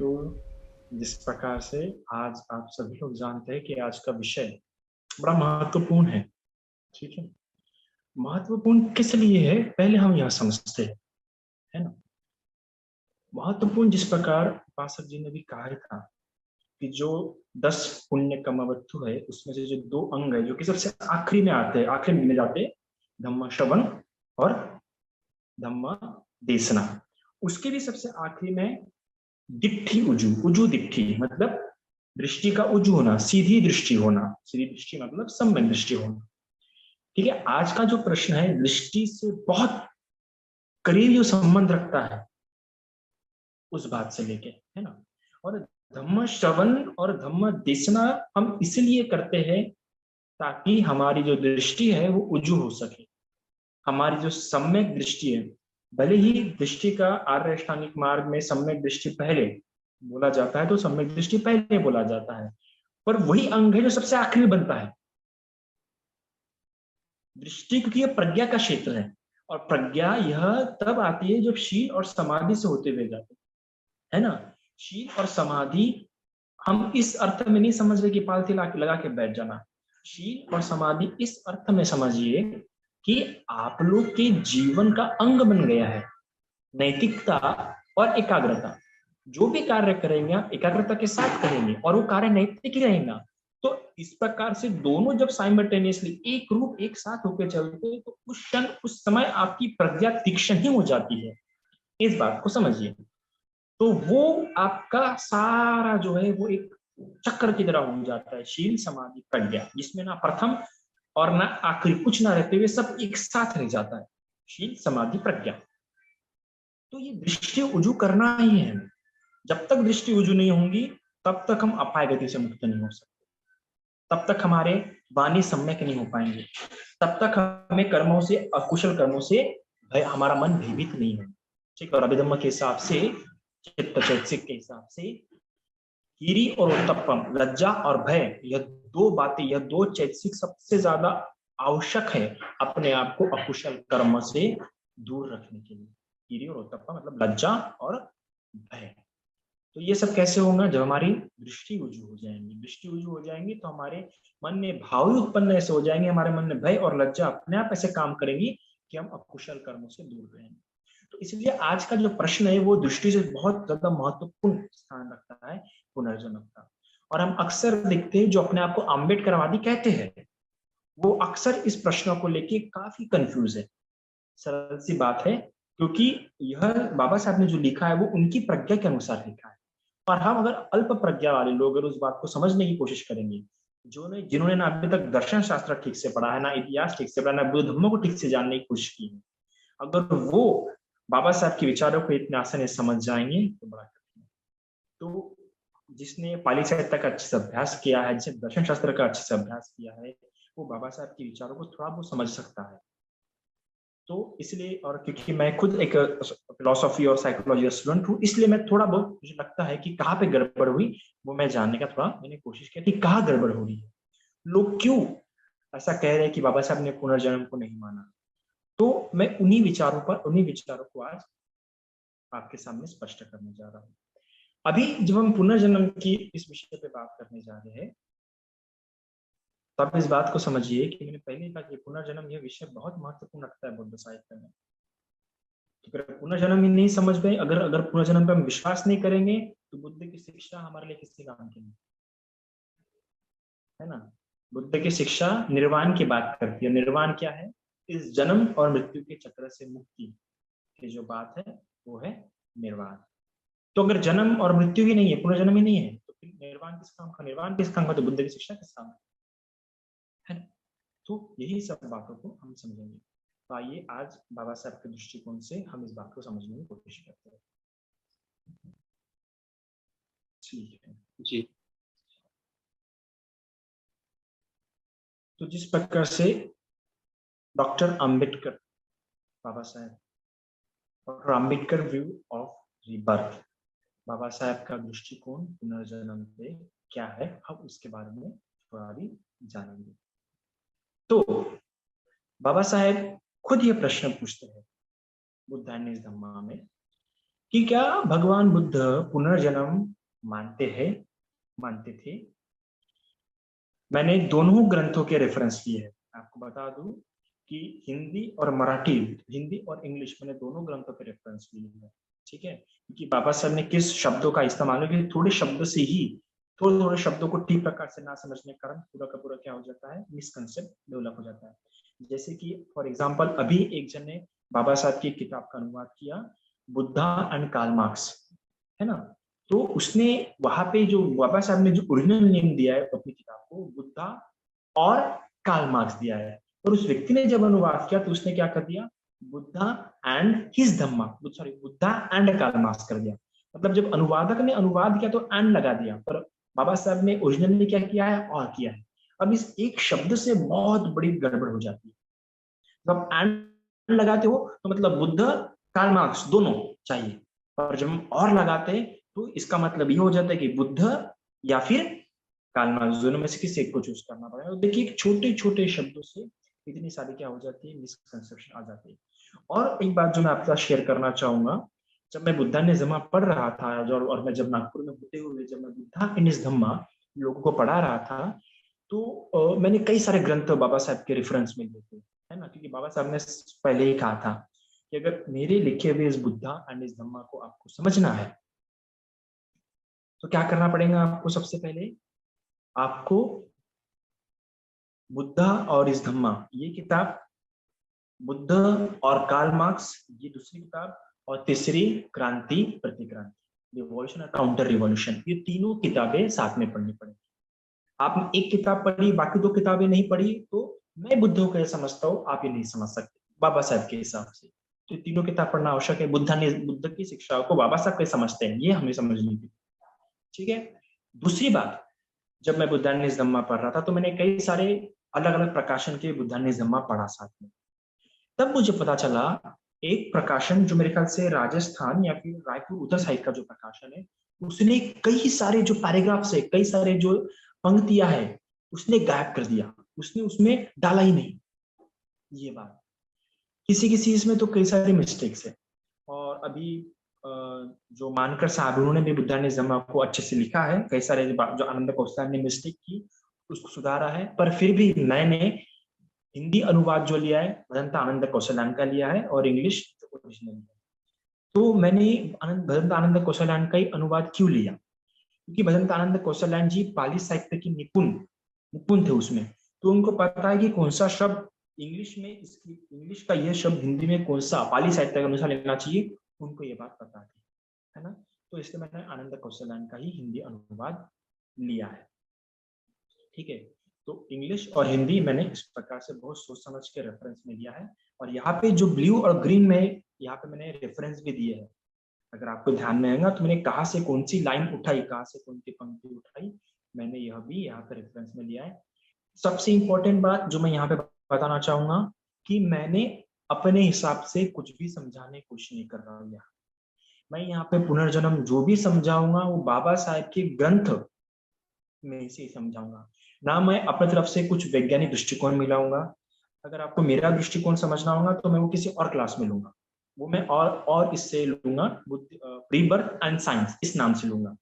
तो जिस प्रकार से आज आप सभी लोग जानते हैं कि आज का विषय बड़ा महत्वपूर्ण है, ठीक है? महत्वपूर्ण किस लिए है, पहले हम यह समझते हैं, है ना? महत्वपूर्ण जिस प्रकार उपासक जी ने भी कहा था कि जो 10 पुण्य कमवस्तु है, उसमें से जो 2 अंग है, जो कि सबसे आखिरी में आते हैं, आखिरी में गिने जाते हैं, धम्म श्रवण और धम्म देशना। उसके भी सबसे आखिरी में दिट्ठी उजू, उजू दिट्ठी मतलब दृष्टि का उजू होना, सीधी दृष्टि होना, सीधी दृष्टि मतलब सम्यक दृष्टि होना। ठीक है, आज का जो प्रश्न है दृष्टि से बहुत करीब जो संबंध रखता है उस बात से लेके, है ना? और धम्म श्रवण और धम्म देशना हम इसलिए करते हैं ताकि हमारी जो दृष्टि है वो उजू हो सके, हमारी जो सम्यक दृष्टि है। भले ही दृष्टि का आर्य अष्टांगिक मार्ग में सम्यक दृष्टि पहले बोला जाता है, तो सम्यक दृष्टि पहले बोला जाता है, पर वही अंग है जो सबसे आखिरी बनता है दृष्टि, क्योंकि यह प्रज्ञा का क्षेत्र है। और प्रज्ञा यह तब आती है जब शील और समाधि से होते हुए जाते हैं, है ना? शील और समाधि हम इस अर्थ में नहीं समझ रहे कि पालथी लगा के बैठ जाना। शील और समाधि इस अर्थ में समझिए कि आप लोग के जीवन का अंग बन गया है नैतिकता और एकाग्रता। जो भी कार्य करेंगे आप एकाग्रता के साथ करेंगे और वो कार्य नैतिक ही रहेगा। तो इस प्रकार से दोनों जब साइमल्टेनियसली एक रूप एक साथ होकर चलते हैं, तो उस क्षण उस समय आपकी प्रज्ञा तीक्ष्ण ही हो जाती है। इस बात को समझिए। तो वो आपका सारा जो है वो एक चक्र की तरह हो जाता है, शील समाधि प्रज्ञा, जिसमें ना प्रथम और ना आखिरी कुछ ना रहते हुए सब एक साथ रह जाता है, शील समाधि प्रज्ञा। तो ये दृष्टि उजू करना ही है। जब तक दृष्टि उजू नहीं होंगी तब तक हम अपाय गति से मुक्त नहीं हो सकते, तब तक हमारे वाणी सम्यक नहीं हो पाएंगे, तब तक हमें कर्मों से, अकुशल कर्मों से हमारा मन भयभीत नहीं है। ठीक, और अभिधम्म के हिसाब से, चित्त चैतसिक के हिसाब से, कीरी और उत्तपम, लज्जा और भय, यह 2 बातें, यह 2 चैतसिक सबसे ज्यादा आवश्यक है अपने आप को अकुशल कर्म से दूर रखने के लिए। कीरी और उत्तपम मतलब लज्जा और भय। तो ये सब कैसे होगा? जब हमारी दृष्टि उजू हो जाएंगी। दृष्टि उजू हो जाएंगी तो हमारे मन में भाव उत्पन्न ऐसे हो जाएंगे, हमारे मन में भय और लज्जा अपने आप ऐसे काम करेंगी कि हम अकुशल कर्मों से दूर रहेंगे। तो इसलिए आज का जो प्रश्न है वो दृष्टि से बहुत ज्यादा महत्वपूर्ण स्थान रखता है, पुनर्जन्म का। और हम अक्सर देखते हैं जो अपने आप को अम्बेडकरवादी कहते हैं, वो अक्सर इस प्रश्न को लेके काफी कंफ्यूज है। सरल सी बात है, क्योंकि यह बाबा साहब ने जो लिखा है वो उनकी प्रज्ञा के अनुसार लिखा है। और हम अगर अल्प प्रज्ञा वाले लोग अगर उस बात को समझने की कोशिश करेंगे, जिन्होंने ना अभी तक दर्शन शास्त्र ठीक से पढ़ा है, ना इतिहास ठीक से पढ़ा, ना बुद्ध धर्मों को ठीक से जानने की कोशिश की है, अगर वो बाबा साहब के विचारों को इतने आसानी से समझ जाएंगे तो बड़ा कठिन है। तो जिसने पाली साहित्य का अच्छे से अभ्यास किया है, जिसने दर्शन शास्त्र का अच्छे से अभ्यास किया है, वो बाबा साहब के विचारों को थोड़ा बहुत समझ सकता है। तो इसलिए, और क्योंकि मैं खुद एक फिलोसॉफी और साइकोलॉजी का स्टूडेंट हूँ, इसलिए मैं थोड़ा बहुत मुझे लगता है कि कहाँ पे गड़बड़ हुई वो मैं जानने का थोड़ा मैंने कोशिश की कि कहाँ गड़बड़ हो रही है, लोग क्यों ऐसा कह रहे हैं कि बाबा साहब ने पुनर्जन्म को नहीं माना। तो मैं उन्हीं विचारों को आज आपके सामने स्पष्ट करने जा रहा हूँ। अभी जब हम पुनर्जन्म की इस विषय पे बात करने जा रहे हैं, तो आप इस बात को समझिए कि मैंने पहले ही कहा कि पुनर्जन्म यह विषय बहुत महत्वपूर्ण रखता है बुद्ध साहित्य में। अगर पुनर्जन्म ही नहीं समझ गए, अगर अगर पुनर्जन्म पे हम विश्वास नहीं करेंगे, तो बुद्ध की शिक्षा हमारे लिए किसी काम की नहीं, है ना? बुद्ध की शिक्षा निर्वाण की बात करती है। निर्वाण क्या है? इस जन्म और मृत्यु के चक्र से मुक्ति की जो बात है वो है निर्वाण। तो अगर जन्म और मृत्यु ही नहीं है, पुनर्जन्म ही नहीं है, तो फिर निर्वाण किस काम का? निर्वाण किस काम का? तो बुद्ध की शिक्षा किस काम का, है ना? तो यही सब बातों को हम समझेंगे। तो आइए आज बाबा साहब के दृष्टिकोण से हम इस बात को समझने की कोशिश करते हैं। ठीक है जी। तो जिस प्रकार से doctor Ambedkar, Baba Saheb, doctor Ambedkar view of rebirth, Baba Saheb का दृष्टिकोण पुनर्जन्म पे क्या है, हम उसके बारे में थोड़ा भी जानेंगे। तो बाबा साहब खुद ये प्रश्न पूछते हैं बुद्धान्य धम्मा में कि क्या भगवान बुद्ध पुनर्जन्म मानते थे। मैंने दोनों ग्रंथों के रेफरेंस लिए हैं। आपको बता दूं कि हिंदी और इंग्लिश मैंने दोनों ग्रंथों के रेफरेंस लिए हैं। ठीक है, क्योंकि बाबा साहब ने किस शब्दों का इस्तेमाल किया, थोड़े शब्द से ही थोड़े थोड़े शब्दों को ठीक प्रकार से ना समझने के कारण पूरा का पूरा क्या हो जाता है, मिसकंसेप्ट डेवलप हो जाता है। जैसे कि फॉर एग्जाम्पल अभी एक जन ने बाबा साहब की किताब का अनुवाद किया, बुद्धा एंड कार्ल मार्क्स, है ना। तो उसने वहां पे जो बाबा साहब ने जो ओरिजिनल नेम दिया है अपनी किताब को, बुद्धा और कार्ल मार्क्स दिया है, और उस व्यक्ति ने जब अनुवाद किया तो उसने क्या कर दिया, Buddha and his Dhamma, sorry Buddha and Karl Marx कर दिया। मतलब जब अनुवादक ने अनुवाद किया तो एंड लगा दिया, पर बाबा साहब ने ओरिजिनली क्या किया है, और किया है। अब इस एक शब्द से बहुत बड़ी गड़बड़ हो जाती है। जब एंड लगाते हो तो मतलब बुद्ध कार्ल मार्क्स दोनों चाहिए, और जब हम और लगाते हैं तो इसका मतलब ये हो जाता है कि बुद्ध या फिर कार्ल मार्क्स, दोनों में से किसी एक को चूज करना पड़ेगा। तो देखिए छोटे छोटे शब्दों से इतनी सारी क्या हो जाती है, मिसकंसेप्शन आ जाती है। और एक बात जो मैं आपके साथ शेयर करना चाहूंगा, जब मैं बुद्धा ने धम्मा पढ़ रहा था, और मैं जब नागपुर में होते हुए जब मैं बुद्धा इन धम्मा लोगों को पढ़ा रहा था, तो मैंने कई सारे ग्रंथ बाबा साहब के रेफरेंस में लिए थे, है ना। क्योंकि बाबा साहब ने पहले ही कहा था कि अगर मेरे लिखे हुए इस बुद्धा एंड इस धम्मा को आपको समझना है तो क्या करना पड़ेगा आपको, सबसे पहले आपको बुद्धा और इस धम्मा ये किताब, बुद्ध और कार्ल मार्क्स ये दूसरी किताब, और तीसरी क्रांति प्रतिक्रांति, रिवॉल्यूशन और काउंटर रिवॉल्यूशन, ये तीनों किताबें साथ में पढ़नी पड़ेगी। आपने एक किताब पढ़ी बाकी दो किताबें नहीं पढ़ी तो मैं बुद्ध को कैसे समझता हूँ आप ये नहीं समझ सकते बाबा साहब के हिसाब से। तो तीनों किताब पढ़ना आवश्यक है। बुद्ध की शिक्षाओं को बाबा साहब कैसे समझते हैं ये हमें समझनी थी। ठीक है। दूसरी बात, जब मैं बुद्धानिज धम्मा पढ़ रहा था तो मैंने कई सारे अलग अलग प्रकाशन के बुद्धानिज धम्मा पढ़ा साथ में। तब मुझे पता चला एक प्रकाशन जो मेरे ख्याल से राजस्थान या फिर रायपुर उधर साइड का जो प्रकाशन है, उसने कई सारे जो पैराग्राफ्स है, कई सारे जो पंक्तियां है उसने गायब कर दिया, उसने उसमें डाला ही नहीं। ये बात किसी किसी इसमें तो कई सारे मिस्टेक्स है। और अभी जो मानकर साहब उन्होंने भी बुद्धानिज्म को अच्छे से लिखा है, कई सारे जो आनंद कौशल ने मिस्टेक की उसको सुधारा है। पर फिर भी मैंने हिंदी अनुवाद जो लिया है भदंत आनंद कौशल्यान का लिया है, और इंग्लिश जो ओरिजिनल है। तो मैंने भदंत आनंद कौशल्यान का ही अनुवाद क्यों लिया, क्योंकि भदंत आनंद कौशल्यान जी पाली साहित्य की निपुण निपुण थे उसमें। तो उनको पता है कि कौन सा शब्द इंग्लिश में, इसकी इंग्लिश का यह शब्द हिंदी में कौन सा पाली साहित्य के अनुसार लेना चाहिए, उनको ये बात पता थी, है ना। तो इसलिए मैंने आनंद कौशल्यान का ही हिंदी अनुवाद लिया है। ठीक है। तो इंग्लिश और हिंदी मैंने इस प्रकार से बहुत सोच समझ के रेफरेंस में लिया है। और यहाँ पे जो ब्लू और ग्रीन में यहाँ पे मैंने रेफरेंस भी दिए हैं, अगर आपको ध्यान में आएगा तो मैंने कहाँ से कौन सी लाइन उठाई, कहाँ से कौन सी पंक्ति उठाई, मैंने यह भी यहाँ पे रेफरेंस में लिया है। सबसे इंपॉर्टेंट बात जो मैं यहाँ पे बताना चाहूंगा कि मैंने अपने हिसाब से कुछ भी समझाने की कोशिश नहीं कर रहा हूँ। मैं यहाँ पे पुनर्जन्म जो भी समझाऊंगा वो बाबा साहब के ग्रंथ में से समझाऊंगा, ना मैं अपनी तरफ से कुछ वैज्ञानिक दृष्टिकोण मिलाऊंगा। अगर आपको मेरा दृष्टिकोण समझना होगा तो मैं वो किसी और क्लास में लूंगा, वो मैं और इससे लूंगा, रीबर्थ एंड साइंस इस नाम से लूंगा।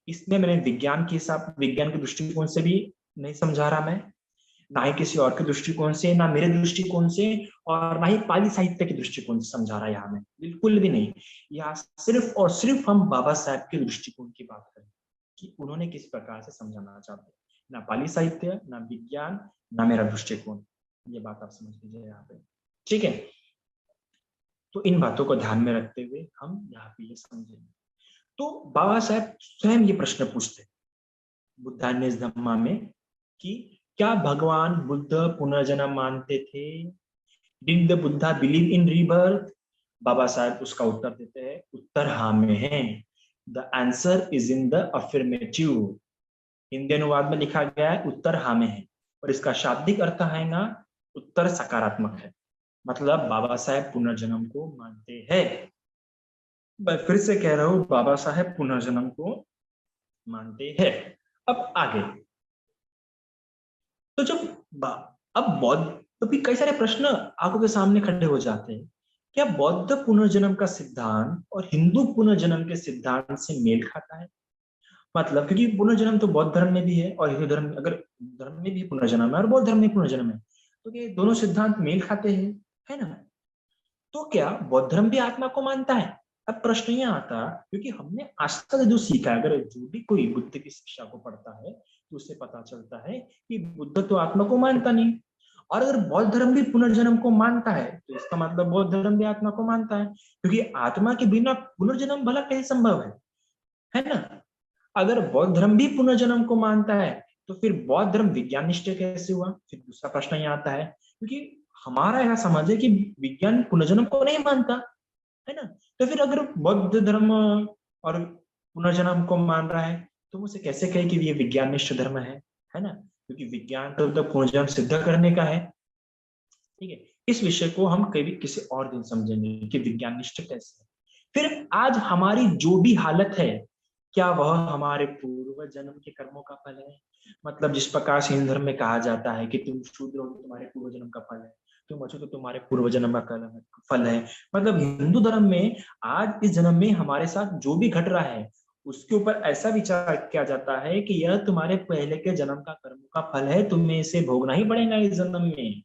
इसमें मैंने विज्ञान के दृष्टिकोण से भी नहीं समझा रहा मैं, ना ही किसी और के दृष्टिकोण से, ना मेरे दृष्टिकोण से, और ना ही पाली साहित्य के दृष्टिकोण से समझा रहा है यहाँ में, बिल्कुल भी नहीं। यहाँ सिर्फ और सिर्फ हम बाबा साहब के दृष्टिकोण की बात करें कि उन्होंने किस प्रकार से समझाना चाहते हैं, ना पाली साहित्य, ना विज्ञान, ना मेरा दृष्टिकोण। ये बात आप समझ लीजिए यहाँ पे। ठीक है। तो इन बातों को ध्यान में रखते हुए हम यहाँ पे ये समझेंगे। तो बाबा साहब स्वयं ये प्रश्न पूछते बुद्धान्य धम्मा में कि क्या भगवान बुद्ध पुनर्जन्म मानते थे? Did the Buddha believe in rebirth? Baba Saheb उसका उत्तर देते हैं, उत्तर हाँ में है। The answer is in the affirmative. Hindi अनुवाद में लिखा गया है उत्तर हाँ में है, और इसका शाब्दिक अर्थ है ना, उत्तर सकारात्मक है। मतलब बाबा साहब पुनर्जन्म को मानते हैं। मैं फिर से कह रहा हूं, बाबा साहब पुनर्जन्म को मानते हैं। अब आगे तो जब अब बौद्ध तो भी कई सारे प्रश्न आंखों के सामने खड़े हो जाते हैं क्या बौद्ध पुनर्जन्म का सिद्धांत और हिंदू पुनर्जन्म के सिद्धांत से मेल खाता है? मतलब क्योंकि पुनर्जन्म तो बौद्ध धर्म में भी है और हिंदू धर्म, अगर धर्म में भी पुनर्जन्म है और बौद्ध धर्म में पुनर्जन्म है, तो ये दोनों सिद्धांत मेल खाते हैं, है ना? तो क्या बौद्ध धर्म भी आत्मा को मानता है? अब प्रश्न ये आता, क्योंकि हमने आज तक जो सीखा है, अगर जो भी कोई बुद्ध की शिक्षा को पढ़ता है तो उससे पता चलता है कि बुद्ध तो आत्मा को मानता नहीं। और अगर बौद्ध धर्म भी पुनर्जन्म को मानता है तो इसका मतलब बौद्ध धर्म भी आत्मा को मानता है, क्योंकि आत्मा के बिना पुनर्जन्म भला कैसे संभव है ना? अगर बौद्ध धर्म भी पुनर्जन्म को मानता है तो फिर बौद्ध धर्म विज्ञान निष्ठ कैसे हुआ? फिर दूसरा प्रश्न ये आता है, क्योंकि हमारा यह समझ है कि विज्ञान पुनर्जन्म को नहीं मानता, है ना? तो फिर अगर बौद्ध धर्म और पुनर्जन्म को मान रहा है तो मुझे कैसे कहे कि ये विज्ञान निष्ठ धर्म है ना? क्योंकि विज्ञान तो पुनर्जन्म सिद्ध करने का है। ठीक है, इस विषय को हम कभी किसी और दिन समझेंगे कि विज्ञान निष्ठ कैसे है। फिर आज हमारी जो भी हालत है, क्या वह हमारे पूर्व जन्म के कर्मों का फल है? मतलब जिस प्रकार से हिंदू धर्म में कहा जाता है कि तुम शूद्र हो तो तुम्हारे पूर्व जन्म का फल है, तुम अच्छे तो तुम्हारे पूर्व जन्म का फल है। मतलब हिंदू धर्म में आज इस जन्म में हमारे साथ जो भी घट रहा है उसके ऊपर ऐसा विचार किया जाता है कि यह तुम्हारे पहले के जन्म का कर्म का फल है, तुम्हें इसे भोगना ही पड़ेगा इस जन्म में।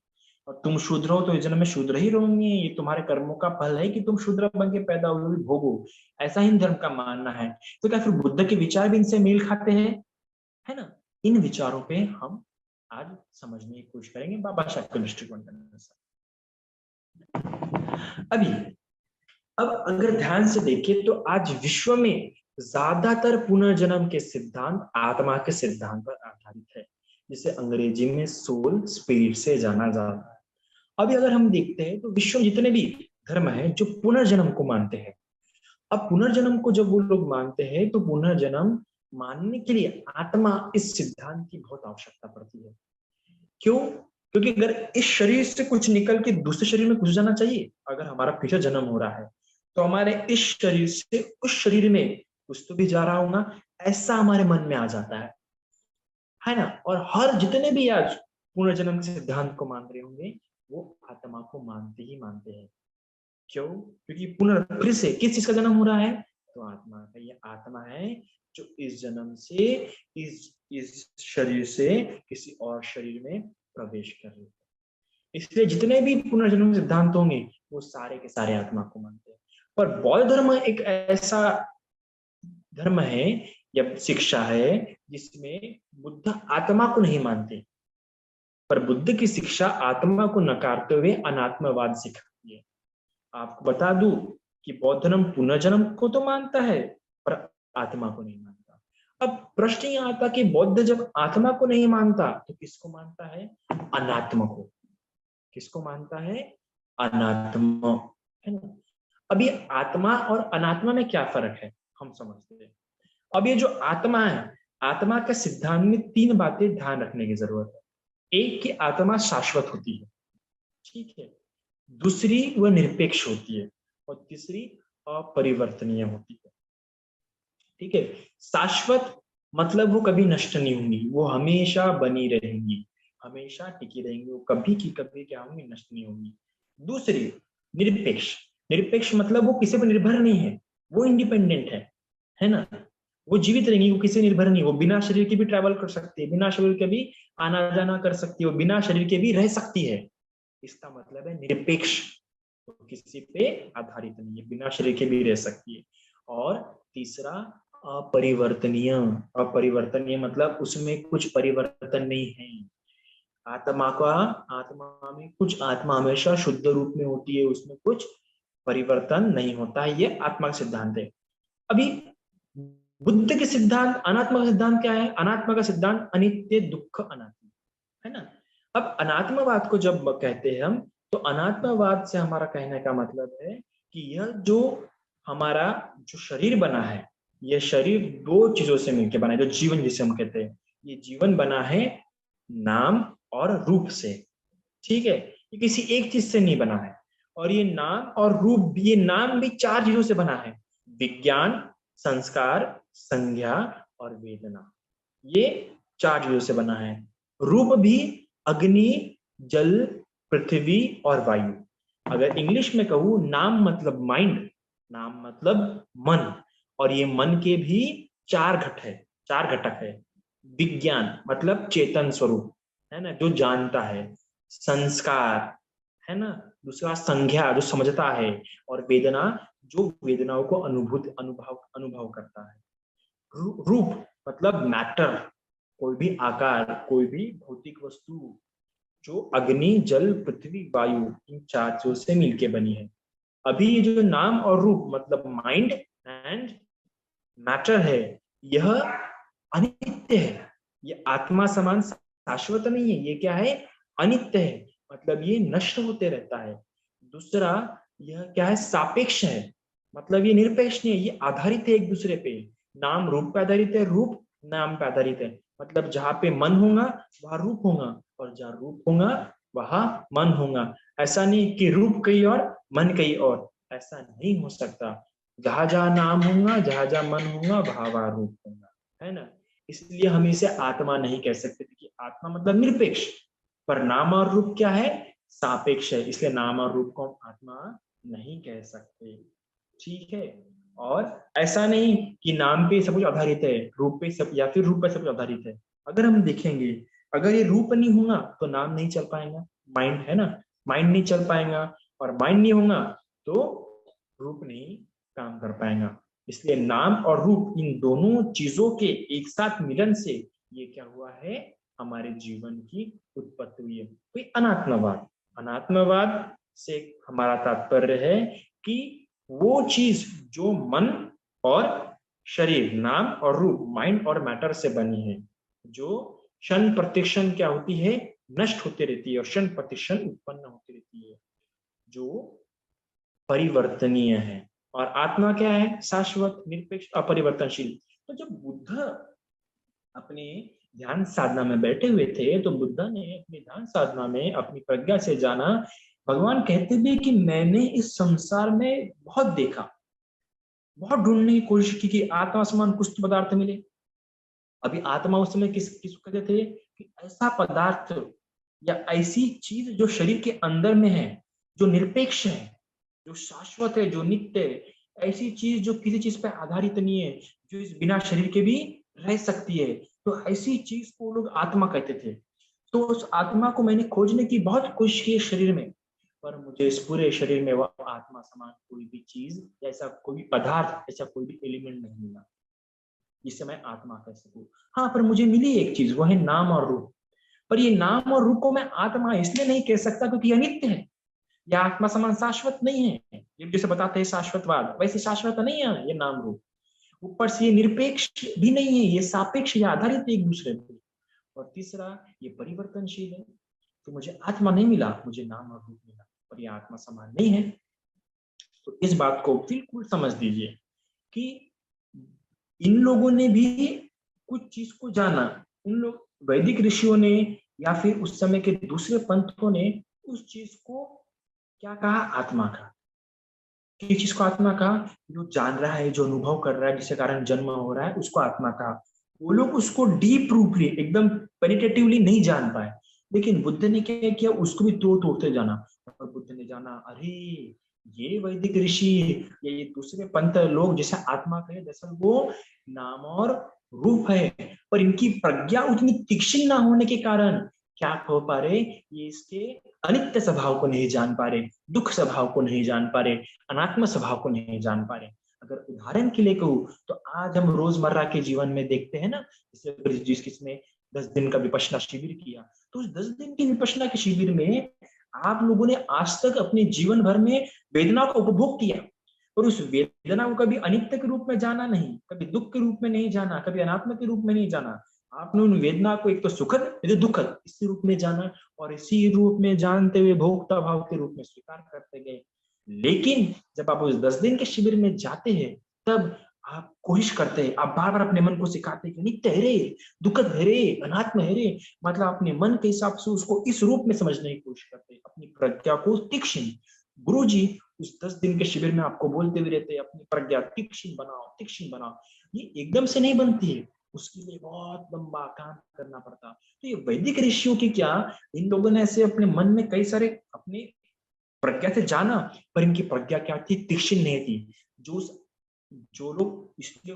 और तुम शूद्र हो तो इस जन्म में शूद्र ही रहोगे, ये तुम्हारे कर्मों का फल है कि तुम शूद्र बन के पैदा हुए भोगो। ऐसा हिंदू धर्म का मानना है। तो क्या फिर बुद्ध के विचार भी इनसे मेल खाते हैं? है ना? इन विचारों पे हम आज समझने की कोशिश करेंगे बाबा साहब के दृष्टिकोण के अनुसार। अभी अब अगर ध्यान से देखें तो आज विश्व में ज्यादातर पुनर्जन्म के सिद्धांत आत्मा के सिद्धांत पर आधारित है, जिसे अंग्रेजी में सोल स्पिरिट से जाना जाता है। अभी अगर हम देखते हैं तो विश्व में जितने भी धर्म है जो पुनर्जन्म को मानते हैं, अब पुनर्जन्म को जब वो लोग मानते हैं तो पुनर्जन्म मानने के लिए आत्मा इस सिद्धांत की बहुत आवश्यकता पड़ती है। क्यों? क्योंकि अगर इस शरीर से कुछ निकल के दूसरे शरीर में घुस जाना चाहिए, अगर हमारा फिर जन्म हो रहा है तो हमारे इस शरीर से उस शरीर में कुछ तो भी जा रहा होगा, ऐसा हमारे मन में आ जाता है ना? और हर जितने भी आज पुनर्जन्म के सिद्धांत को मान रहे होंगे वो आत्मा को मानते ही मानते हैं। क्यों? क्योंकि फिर से किस चीज का जन्म हो रहा है? तो आत्मा का। ये आत्मा है जो इस जन्म से इस शरीर से किसी और शरीर में प्रवेश कर रही है। इसलिए जितने भी पुनर्जन्म सिद्धांत होंगे वो सारे के सारे आत्मा को मानते हैं। पर बौद्ध धर्म एक ऐसा धर्म है या शिक्षा है जिसमें बुद्ध आत्मा को नहीं मानते, पर बुद्ध की शिक्षा आत्मा को नकारते हुए अनात्मवाद सिखाती है। आपको बता दूं कि बौद्ध धर्म पुनर्जन्म को तो मानता है पर आत्मा को नहीं मानता। अब प्रश्न यह आता कि बौद्ध जब आत्मा को नहीं मानता तो किसको मानता है? अनात्मा को। किसको मानता है? अनात्मा, है ना? अब ये आत्मा और अनात्मा में क्या फर्क है हम समझते हैं। अब ये जो आत्मा है, आत्मा के सिद्धांत में तीन बातें ध्यान रखने की जरूरत है। एक कि आत्मा शाश्वत होती है, ठीक है। दूसरी वह निरपेक्ष होती है और तीसरी अपरिवर्तनीय होती है। ठीक है। शाश्वत मतलब वो कभी नष्ट नहीं होंगी, वो हमेशा बनी रहेंगी, हमेशा टिकी रहेंगी, वो कभी की कभी क्या होंगी? नष्ट नहीं होंगी। दूसरी निरपेक्ष। निरपेक्ष मतलब वो किसी पर निर्भर नहीं है, वो इंडिपेंडेंट है ना? वो जीवित रहेंगी, वो किसी निर्भर नहीं, वो बिना शरीर के भी ट्रैवल कर सकती है, बिना शरीर के भी आना जाना कर सकती है, वो बिना शरीर के भी रह सकती है। इसका मतलब है निरपेक्ष, तो किसी पे आधारित नहीं है, बिना शरीर के भी रह सकती है। और तीसरा अपरिवर्तनीय। अपरिवर्तनीय मतलब उसमें कुछ परिवर्तन नहीं है। आत्मा में कुछ, आत्मा हमेशा शुद्ध रूप में होती है, उसमें कुछ परिवर्तन नहीं होता है। ये आत्मा का सिद्धांत है। अभी बुद्ध के सिद्धांत, अनात्मा का सिद्धांत क्या है? अनात्मा का सिद्धांत अनित्य दुख अनात्मा, है ना? अब अनात्मवाद को जब कहते हैं हम, तो अनात्मवाद से हमारा कहने का मतलब है कि यह जो हमारा जो शरीर बना है, यह शरीर दो चीजों से मिलकर बना है, जो जीवन जिसे हम कहते हैं, ये जीवन बना है नाम और रूप से। ठीक है, ये किसी एक चीज से नहीं बना है। और ये नाम और रूप, ये नाम भी चार चीजों से बना है: विज्ञान, संस्कार, संज्ञा और वेदना। ये चार चीजों से बना है। रूप भी अग्नि, जल, पृथ्वी और वायु। अगर इंग्लिश में कहूँ, नाम मतलब माइंड, नाम मतलब मन, और ये मन के भी चार घटक है। विज्ञान मतलब चेतन स्वरूप, है ना, जो जानता है। संस्कार, है ना। दूसरा संज्ञा, जो समझता है। और वेदना, जो वेदनाओं को अनुभव अनुभव करता है। रूप मतलब मैटर, कोई भी आकार, कोई भी भौतिक वस्तु जो अग्नि, जल, पृथ्वी, वायु, इन चार चीजों से मिलके बनी है। अभी ये जो नाम और रूप मतलब माइंड एंड मैटर है, यह अनित्य है। ये आत्मा समान शाश्वत नहीं है। ये क्या है? अनित्य है, मतलब ये नष्ट होते रहता है। दूसरा, यह क्या है? सापेक्ष है, मतलब ये निरपेक्ष नहीं है, ये आधारित है एक दूसरे पे। नाम रूप पे आधारित है, रूप नाम पे आधारित है। मतलब जहां पे मन होगा वहां रूप होगा, और जहां रूप होगा वहां मन होगा। ऐसा नहीं कि रूप कहीं और मन कहीं और, ऐसा नहीं हो सकता। जहां जहां नाम होगा, जहां जहां मन होगा, वहां वहां रूप होगा, है ना। इसलिए हम इसे आत्मा नहीं कह सकते, क्योंकि आत्मा मतलब निरपेक्ष, पर नाम और रूप क्या है? सापेक्ष है, इसलिए नाम और रूप को हम आत्मा नहीं कह सकते। ठीक है। और ऐसा नहीं कि नाम पे सब कुछ आधारित है, रूप पे सब, या फिर रूप पे सब कुछ आधारित है। अगर हम देखेंगे, अगर ये रूप नहीं होगा तो नाम नहीं चल पाएगा, माइंड, है ना। माइंड नहीं चल पाएगा, और माइंड नहीं होगा तो रूप नहीं काम कर पाएगा। इसलिए नाम और रूप, इन दोनों चीजों के एक साथ मिलन से ये क्या हुआ है? हमारे जीवन की उत्पत्ति हुई है। कोई अनात्मवाद, अनात्मवाद से हमारा तात्पर्य है कि वो चीज जो मन और शरीर, नाम और रूप, माइंड और मैटर से बनी है, जो क्षण प्रतिक्षण क्या होती है? नष्ट होती रहती है, और क्षण प्रतिक्षण उत्पन्न होती रहती है, जो परिवर्तनीय है। और आत्मा क्या है? शाश्वत, निरपेक्ष, अपरिवर्तनशील। तो जब बुद्ध अपने ध्यान साधना में बैठे हुए थे, तो बुद्ध ने अपनी ध्यान साधना में अपनी प्रज्ञा से जाना, भगवान कहते भी कि मैंने इस संसार में बहुत देखा, बहुत ढूंढने की कोशिश की कि आत्मा समान कुछ तो पदार्थ मिले। अभी आत्मा उस समय किसको कहते थे? कि ऐसा पदार्थ या ऐसी चीज जो शरीर के अंदर में है, जो निरपेक्ष है, जो शाश्वत है, जो नित्य है, ऐसी चीज जो किसी चीज पर आधारित नहीं है, जो इस बिना शरीर के भी रह सकती है, तो ऐसी चीज को लोग आत्मा कहते थे। तो उस आत्मा को मैंने खोजने की बहुत कोशिश की शरीर में, पर मुझे इस पूरे शरीर में वह आत्मा समान कोई भी चीज, ऐसा कोई भी पदार्थ, ऐसा कोई भी एलिमेंट नहीं मिला जिससे मैं आत्मा कह सकूं। हाँ, पर मुझे मिली एक चीज, वो है नाम और रूप। पर ये नाम और रूप को मैं आत्मा इसलिए नहीं कह सकता क्योंकि ये अनित्य है, या आत्मा समान शाश्वत नहीं है। ये जैसे बताते हैं शाश्वतवाद, वैसे शाश्वत नहीं है ये नाम रूप। ऊपर से ये निरपेक्ष भी नहीं है, ये सापेक्ष या आधारित है एक दूसरे पे। और तीसरा, ये परिवर्तनशील है। तो मुझे आत्मा नहीं मिला, मुझे नाम और रूप मिला, पर ये आत्मा समान नहीं है। तो इस बात को बिल्कुल समझ दीजिए कि इन लोगों ने भी कुछ चीज को जाना। उन लोग, वैदिक ऋषियों ने या फिर उस समय के दूसरे पंथों ने उस चीज को क्या कहा? आत्मा का। किस चीज को आत्मा कहा? जो जान रहा है, जो अनुभव कर रहा है, जिसके कारण जन्म हो रहा है, उसको आत्मा कहा। वो लोग उसको डीप रूपली, एकदम पेनिटेटिवली नहीं जान पाए। लेकिन बुद्ध ने क्या किया? उसको भी तोड़ते जाना। और बुद्ध ने जाना, अरे ये वैदिक ऋषि या ये दूसरे पंथ लोग जैसे आत्मा कहे, दरअसल वो नाम और रूप है। पर इनकी प्रज्ञा उतनी तीक्ष्ण ना होने के कारण क्या हो पा रहे? ये इसके अनित्य स्वभाव को नहीं जान पा रहे, दुख स्वभाव को नहीं जान पा रहे, अनात्म स्वभाव को नहीं जान पा रहे। अगर उदाहरण के लिए कहूँ, तो आज हम रोजमर्रा के जीवन में देखते हैं ना, जैसे जिस किसने 10 दिन का विपश्यना शिविर किया, तो उस 10 दिन के विपश्यना के शिविर में आप लोगों ने आज तक अपने जीवन भर में वेदना का उपभोग किया, और उस वेदना को कभी अनित्य के रूप में जाना नहीं, कभी दुख के रूप में नहीं जाना, कभी अनात्म के रूप में नहीं जाना। आपने उन वेदना को एक तो सुखद, एक तो दुखद, इसी रूप में जाना, और इसी रूप में जानते हुए भोक्ता भाव के रूप में स्वीकार करते गए। लेकिन जब आप उस 10 दिन के शिविर में जाते हैं, तब आप कोशिश करते हैं, आप बार बार अपने मन को सिखाते हैं कि नित्य है रे, दुखद है रे, अनात्म है रे। मतलब अपने मन के हिसाब से उसको इस रूप में समझने की कोशिश करते हैं, अपनी प्रज्ञा को तीक्ष्ण। गुरु जी उस 10 दिन के शिविर में आपको बोलते हुए रहते हैं, अपनी प्रज्ञा तीक्ष्ण बनाओ, तीक्ष्ण बनाओ। ये एकदम से नहीं बनती है, उसके लिए बहुत लंबा काम करना पड़ता। तो ये वैदिक ऋषियों की क्या, इन लोगों ने ऐसे अपने मन में कई सारे अपने प्रज्ञा से जाना, पर इनकी प्रज्ञा क्या थी? तीक्ष्ण नहीं थी। जो लोग, इसलिए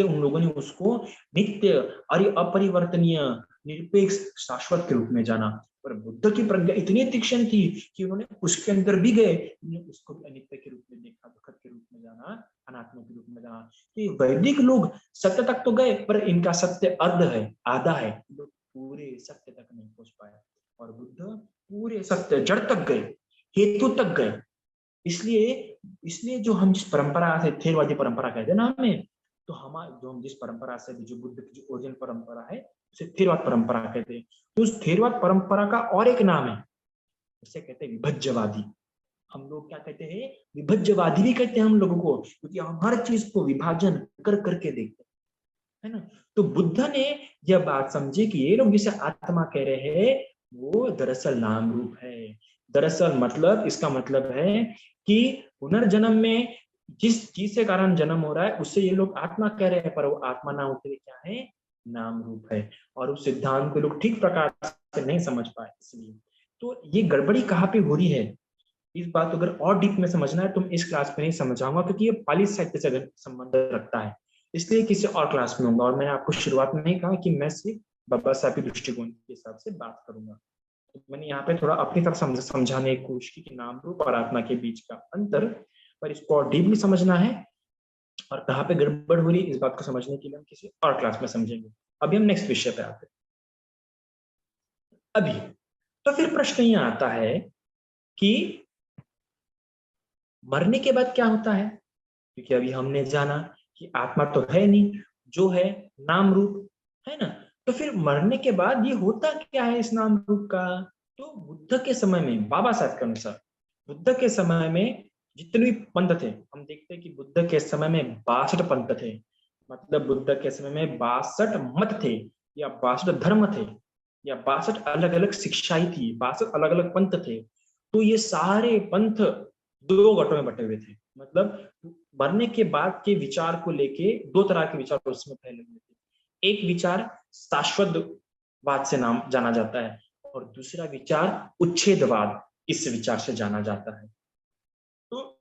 उन लोगों ने उसको नित्य, अपरिवर्तनीय, निरपेक्ष, शाश्वत के रूप में जाना। पर बुद्ध की प्रज्ञा इतनी तीक्ष्ण थी कि उन्होंने उसके अंदर भी गए, उन्होंने उसको भी अनित्य के रूप में देखा, दुखद के रूप में जाना, अनात्मा के रूप में जाना। तो ये वैदिक लोग सत्य तक तो गए, पर इनका सत्य अर्ध है, आधा है, लोग पूरे सत्य तक नहीं पहुंच पाए। और बुद्ध पूरे सत्य, जड़ तक गए, हेतु तक गए। इसलिए इसलिए जो हम जिस परंपरा से, थेरवादी परंपरा कहते हैं ना हमें, तो जो हम जिस परंपरा से, जो बुद्ध की जो ओरिजिनल परंपरा है, उसे थेरवाद परंपरा कहते हैं। तो उस थेरवाद परंपरा का और एक नाम है, उसे कहते हैं विभज्यवादी। हम लोग क्या कहते हैं? विभज्यवादी भी कहते हैं हम लोगों को, क्योंकि हम हर चीज को विभाजन कर करके देखते हैं, है ना। तो बुद्ध ने यह बात समझी कि ये लोग जिसे आत्मा कह रहे हैं, वो दरअसल नाम रूप है। दरअसल मतलब, इसका मतलब है कि पुनर्जन्म में जिस चीज के कारण जन्म हो रहा है, उससे ये लोग आत्मा कह रहे हैं, पर वो आत्मा ना होते क्या है? नाम रूप है। और उस सिद्धांत को लोग ठीक प्रकार से नहीं समझ पाए, इसलिए। तो ये गड़बड़ी कहाँ पे हो रही है, इस बात को अगर और डीप में समझना है तो मैं इस क्लास में नहीं समझाऊंगा, क्योंकि ये पाली साहित्य से संबंध रखता है, इसलिए किसी और क्लास में होगा। और मैंने आपको शुरुआत में नहीं कहा कि मैं सिर्फ बाबा साहब के दृष्टिकोण के हिसाब से बात करूंगा। तो मैंने यहाँ पे थोड़ा अपनी तरफ समझाने की कोशिश की कि नाम रूप और आत्मा के बीच का अंतर, पर इसको और डीपली समझना है और कहाँ पे गड़बड़ हो रही है, इस बात को समझने के लिए हम किसी और क्लास में समझेंगे। अभी हम नेक्स्ट विषय पे आते हैं। अभी तो फिर प्रश्न ये आता है कि मरने के बाद क्या होता है, क्योंकि अभी हमने जाना कि आत्मा तो है नहीं, जो है नाम रूप, है ना। तो फिर मरने के बाद ये होता क्या है इस नाम रूप का? तो बुद्ध के समय में, बाबा साहब के अनुसार, बुद्ध के समय में जितने भी पंथ थे, हम देखते हैं कि बुद्ध के समय में 62 पंथ थे। मतलब बुद्ध के समय में 62 मत थे, या 62 धर्म थे, या 62 अलग अलग शिक्षाएं थी, 62 अलग अलग पंथ थे। तो ये सारे पंथ दो गठों में बटे हुए थे। मतलब मरने के बाद के विचार को लेके दो तरह के विचार उसमें फैले हुए थे। एक विचार शाश्वतवाद से नाम जाना जाता है, और दूसरा विचार उच्छेदवाद, इस विचार से जाना जाता है। तो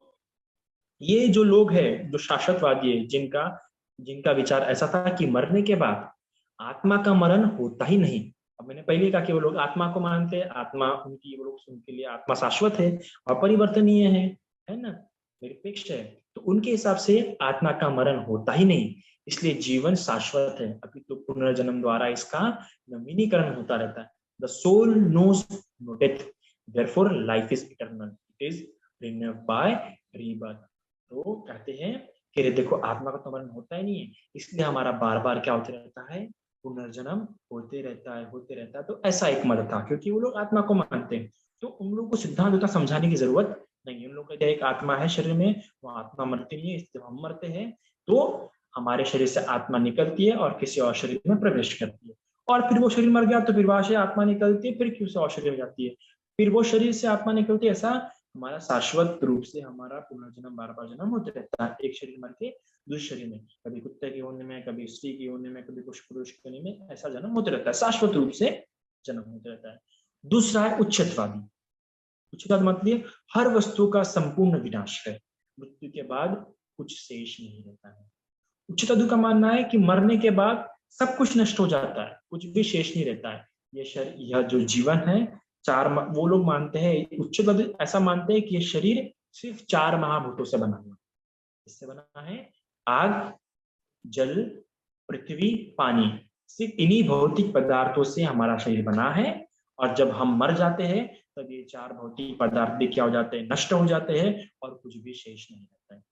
ये जो लोग हैं, जो शाश्वतवादी है, जिनका जिनका विचार ऐसा था कि मरने के बाद आत्मा का मरण होता ही नहीं। अब मैंने पहले कहा कि वो लोग आत्मा को मानते हैं, आत्मा उनकी, वो लोग, उनके लिए आत्मा शाश्वत है, अपरिवर्तनीय है ना, निरपेक्ष है। तो उनके हिसाब से आत्मा का मरण होता ही नहीं, इसलिए जीवन शाश्वत है। अभी तो पुनर्जन्म द्वारा इसका नवीनीकरण होता रहता है। The soul knows no death, therefore life is eternal, it is renewed by rebirth. तो कहते हैं कि देखो, आत्मा का तो मरण होता ही नहीं है, इसलिए हमारा बार बार क्या होते रहता है? पुनर्जन्म होते रहता है, होते रहता है। तो ऐसा एक मत था, क्योंकि वो लोग आत्मा को मानते हैं। तो उन लोगों को सिद्धांत उतना समझाने की जरूरत नहीं है। उन लोगों का एक आत्मा है शरीर में, वो आत्मा मरती नहीं है, इसलिए हम मरते हैं तो हमारे शरीर से आत्मा निकलती है और किसी और शरीर में प्रवेश करती है, और फिर वो शरीर मर गया तो फिर वहां से आत्मा निकलती है, फिर किसी और शरीर में जाती है, फिर वो शरीर से आत्मा निकलती है। ऐसा हमारा शाश्वत रूप से हमारा पुनर्जन्म, बार बार जन्म होते रहता है, एक शरीर मर के दूसरे शरीर में, कभी कुत्ते के होने में, कभी स्त्री की होने में, कभी कुछ पुरुष के होने में, ऐसा जन्म होते रहता है, शाश्वत रूप से जन्म होते रहता है। दूसरा है उच्छेदवादी। उच्छेदवाद मतलब हर वस्तु का संपूर्ण विनाश है, मृत्यु के बाद कुछ शेष नहीं रहता है। उच्छेदवादी का मानना है कि मरने के बाद सब कुछ नष्ट हो जाता है, कुछ भी शेष नहीं रहता है। यह जो जीवन है, वो लोग मानते हैं, उच्छेदवादी ऐसा मानते हैं कि ये शरीर सिर्फ 4 महाभूतों से बना हुआ है। इससे बना है आग, जल, पृथ्वी, पानी। सिर्फ इन्हीं भौतिक पदार्थों से हमारा शरीर बना है, और जब हम मर जाते हैं तब ये 4 भौतिक पदार्थ भी क्या हो जाते हैं? नष्ट हो जाते हैं, और कुछ भी शेष नहीं रहता है।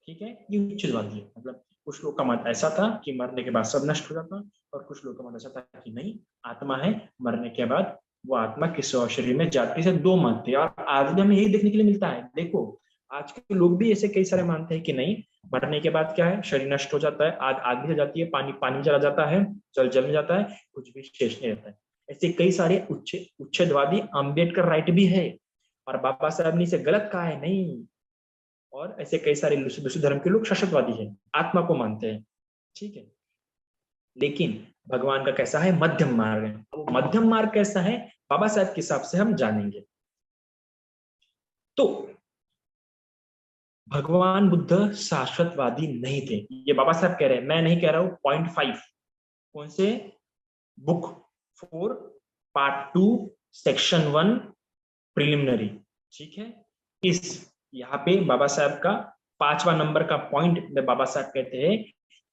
ठीक है, ये उच्छेदवादी है। मतलब कुछ लोग का मत ऐसा था कि मरने के बाद सब नष्ट हो जाता, और कुछ लोग का मत ऐसा था कि नहीं, आत्मा है, मरने के बाद वो आत्मा किसी और शरीर में जाती है। दो मत थे, और आज भी हमें यही देखने के लिए मिलता है। देखो, आज के लोग भी ऐसे कई सारे मानते हैं कि नहीं, मरने के बाद क्या है? शरीर नष्ट हो जाता है, आग भी जल जाती है, पानी पानी चला जाता है, जल जल जाता है, कुछ भी शेष नहीं रहता है। ऐसे कई सारे उच्छेदवादी अम्बेडकर राइट भी है, और बाबा साहब ने इसे गलत कहा है नहीं। और ऐसे कई सारे दूसरे धर्म के लोग शाश्वतवादी हैं, आत्मा को मानते हैं। ठीक है, लेकिन भगवान का कैसा है? मध्यम मार्ग है। वो मध्यम मार्ग कैसा है, बाबा साहब के हिसाब से हम जानेंगे। तो भगवान बुद्ध शाश्वतवादी नहीं थे, ये बाबा साहब कह रहे हैं, मैं नहीं कह रहा हूं। पॉइंट 5 कौन से, बुक 4 पार्ट 2 सेक्शन 1 प्रिलिमिनरी, ठीक है। इस यहाँ पे बाबा साहब का 5वां नंबर का पॉइंट में बाबा साहब कहते हैं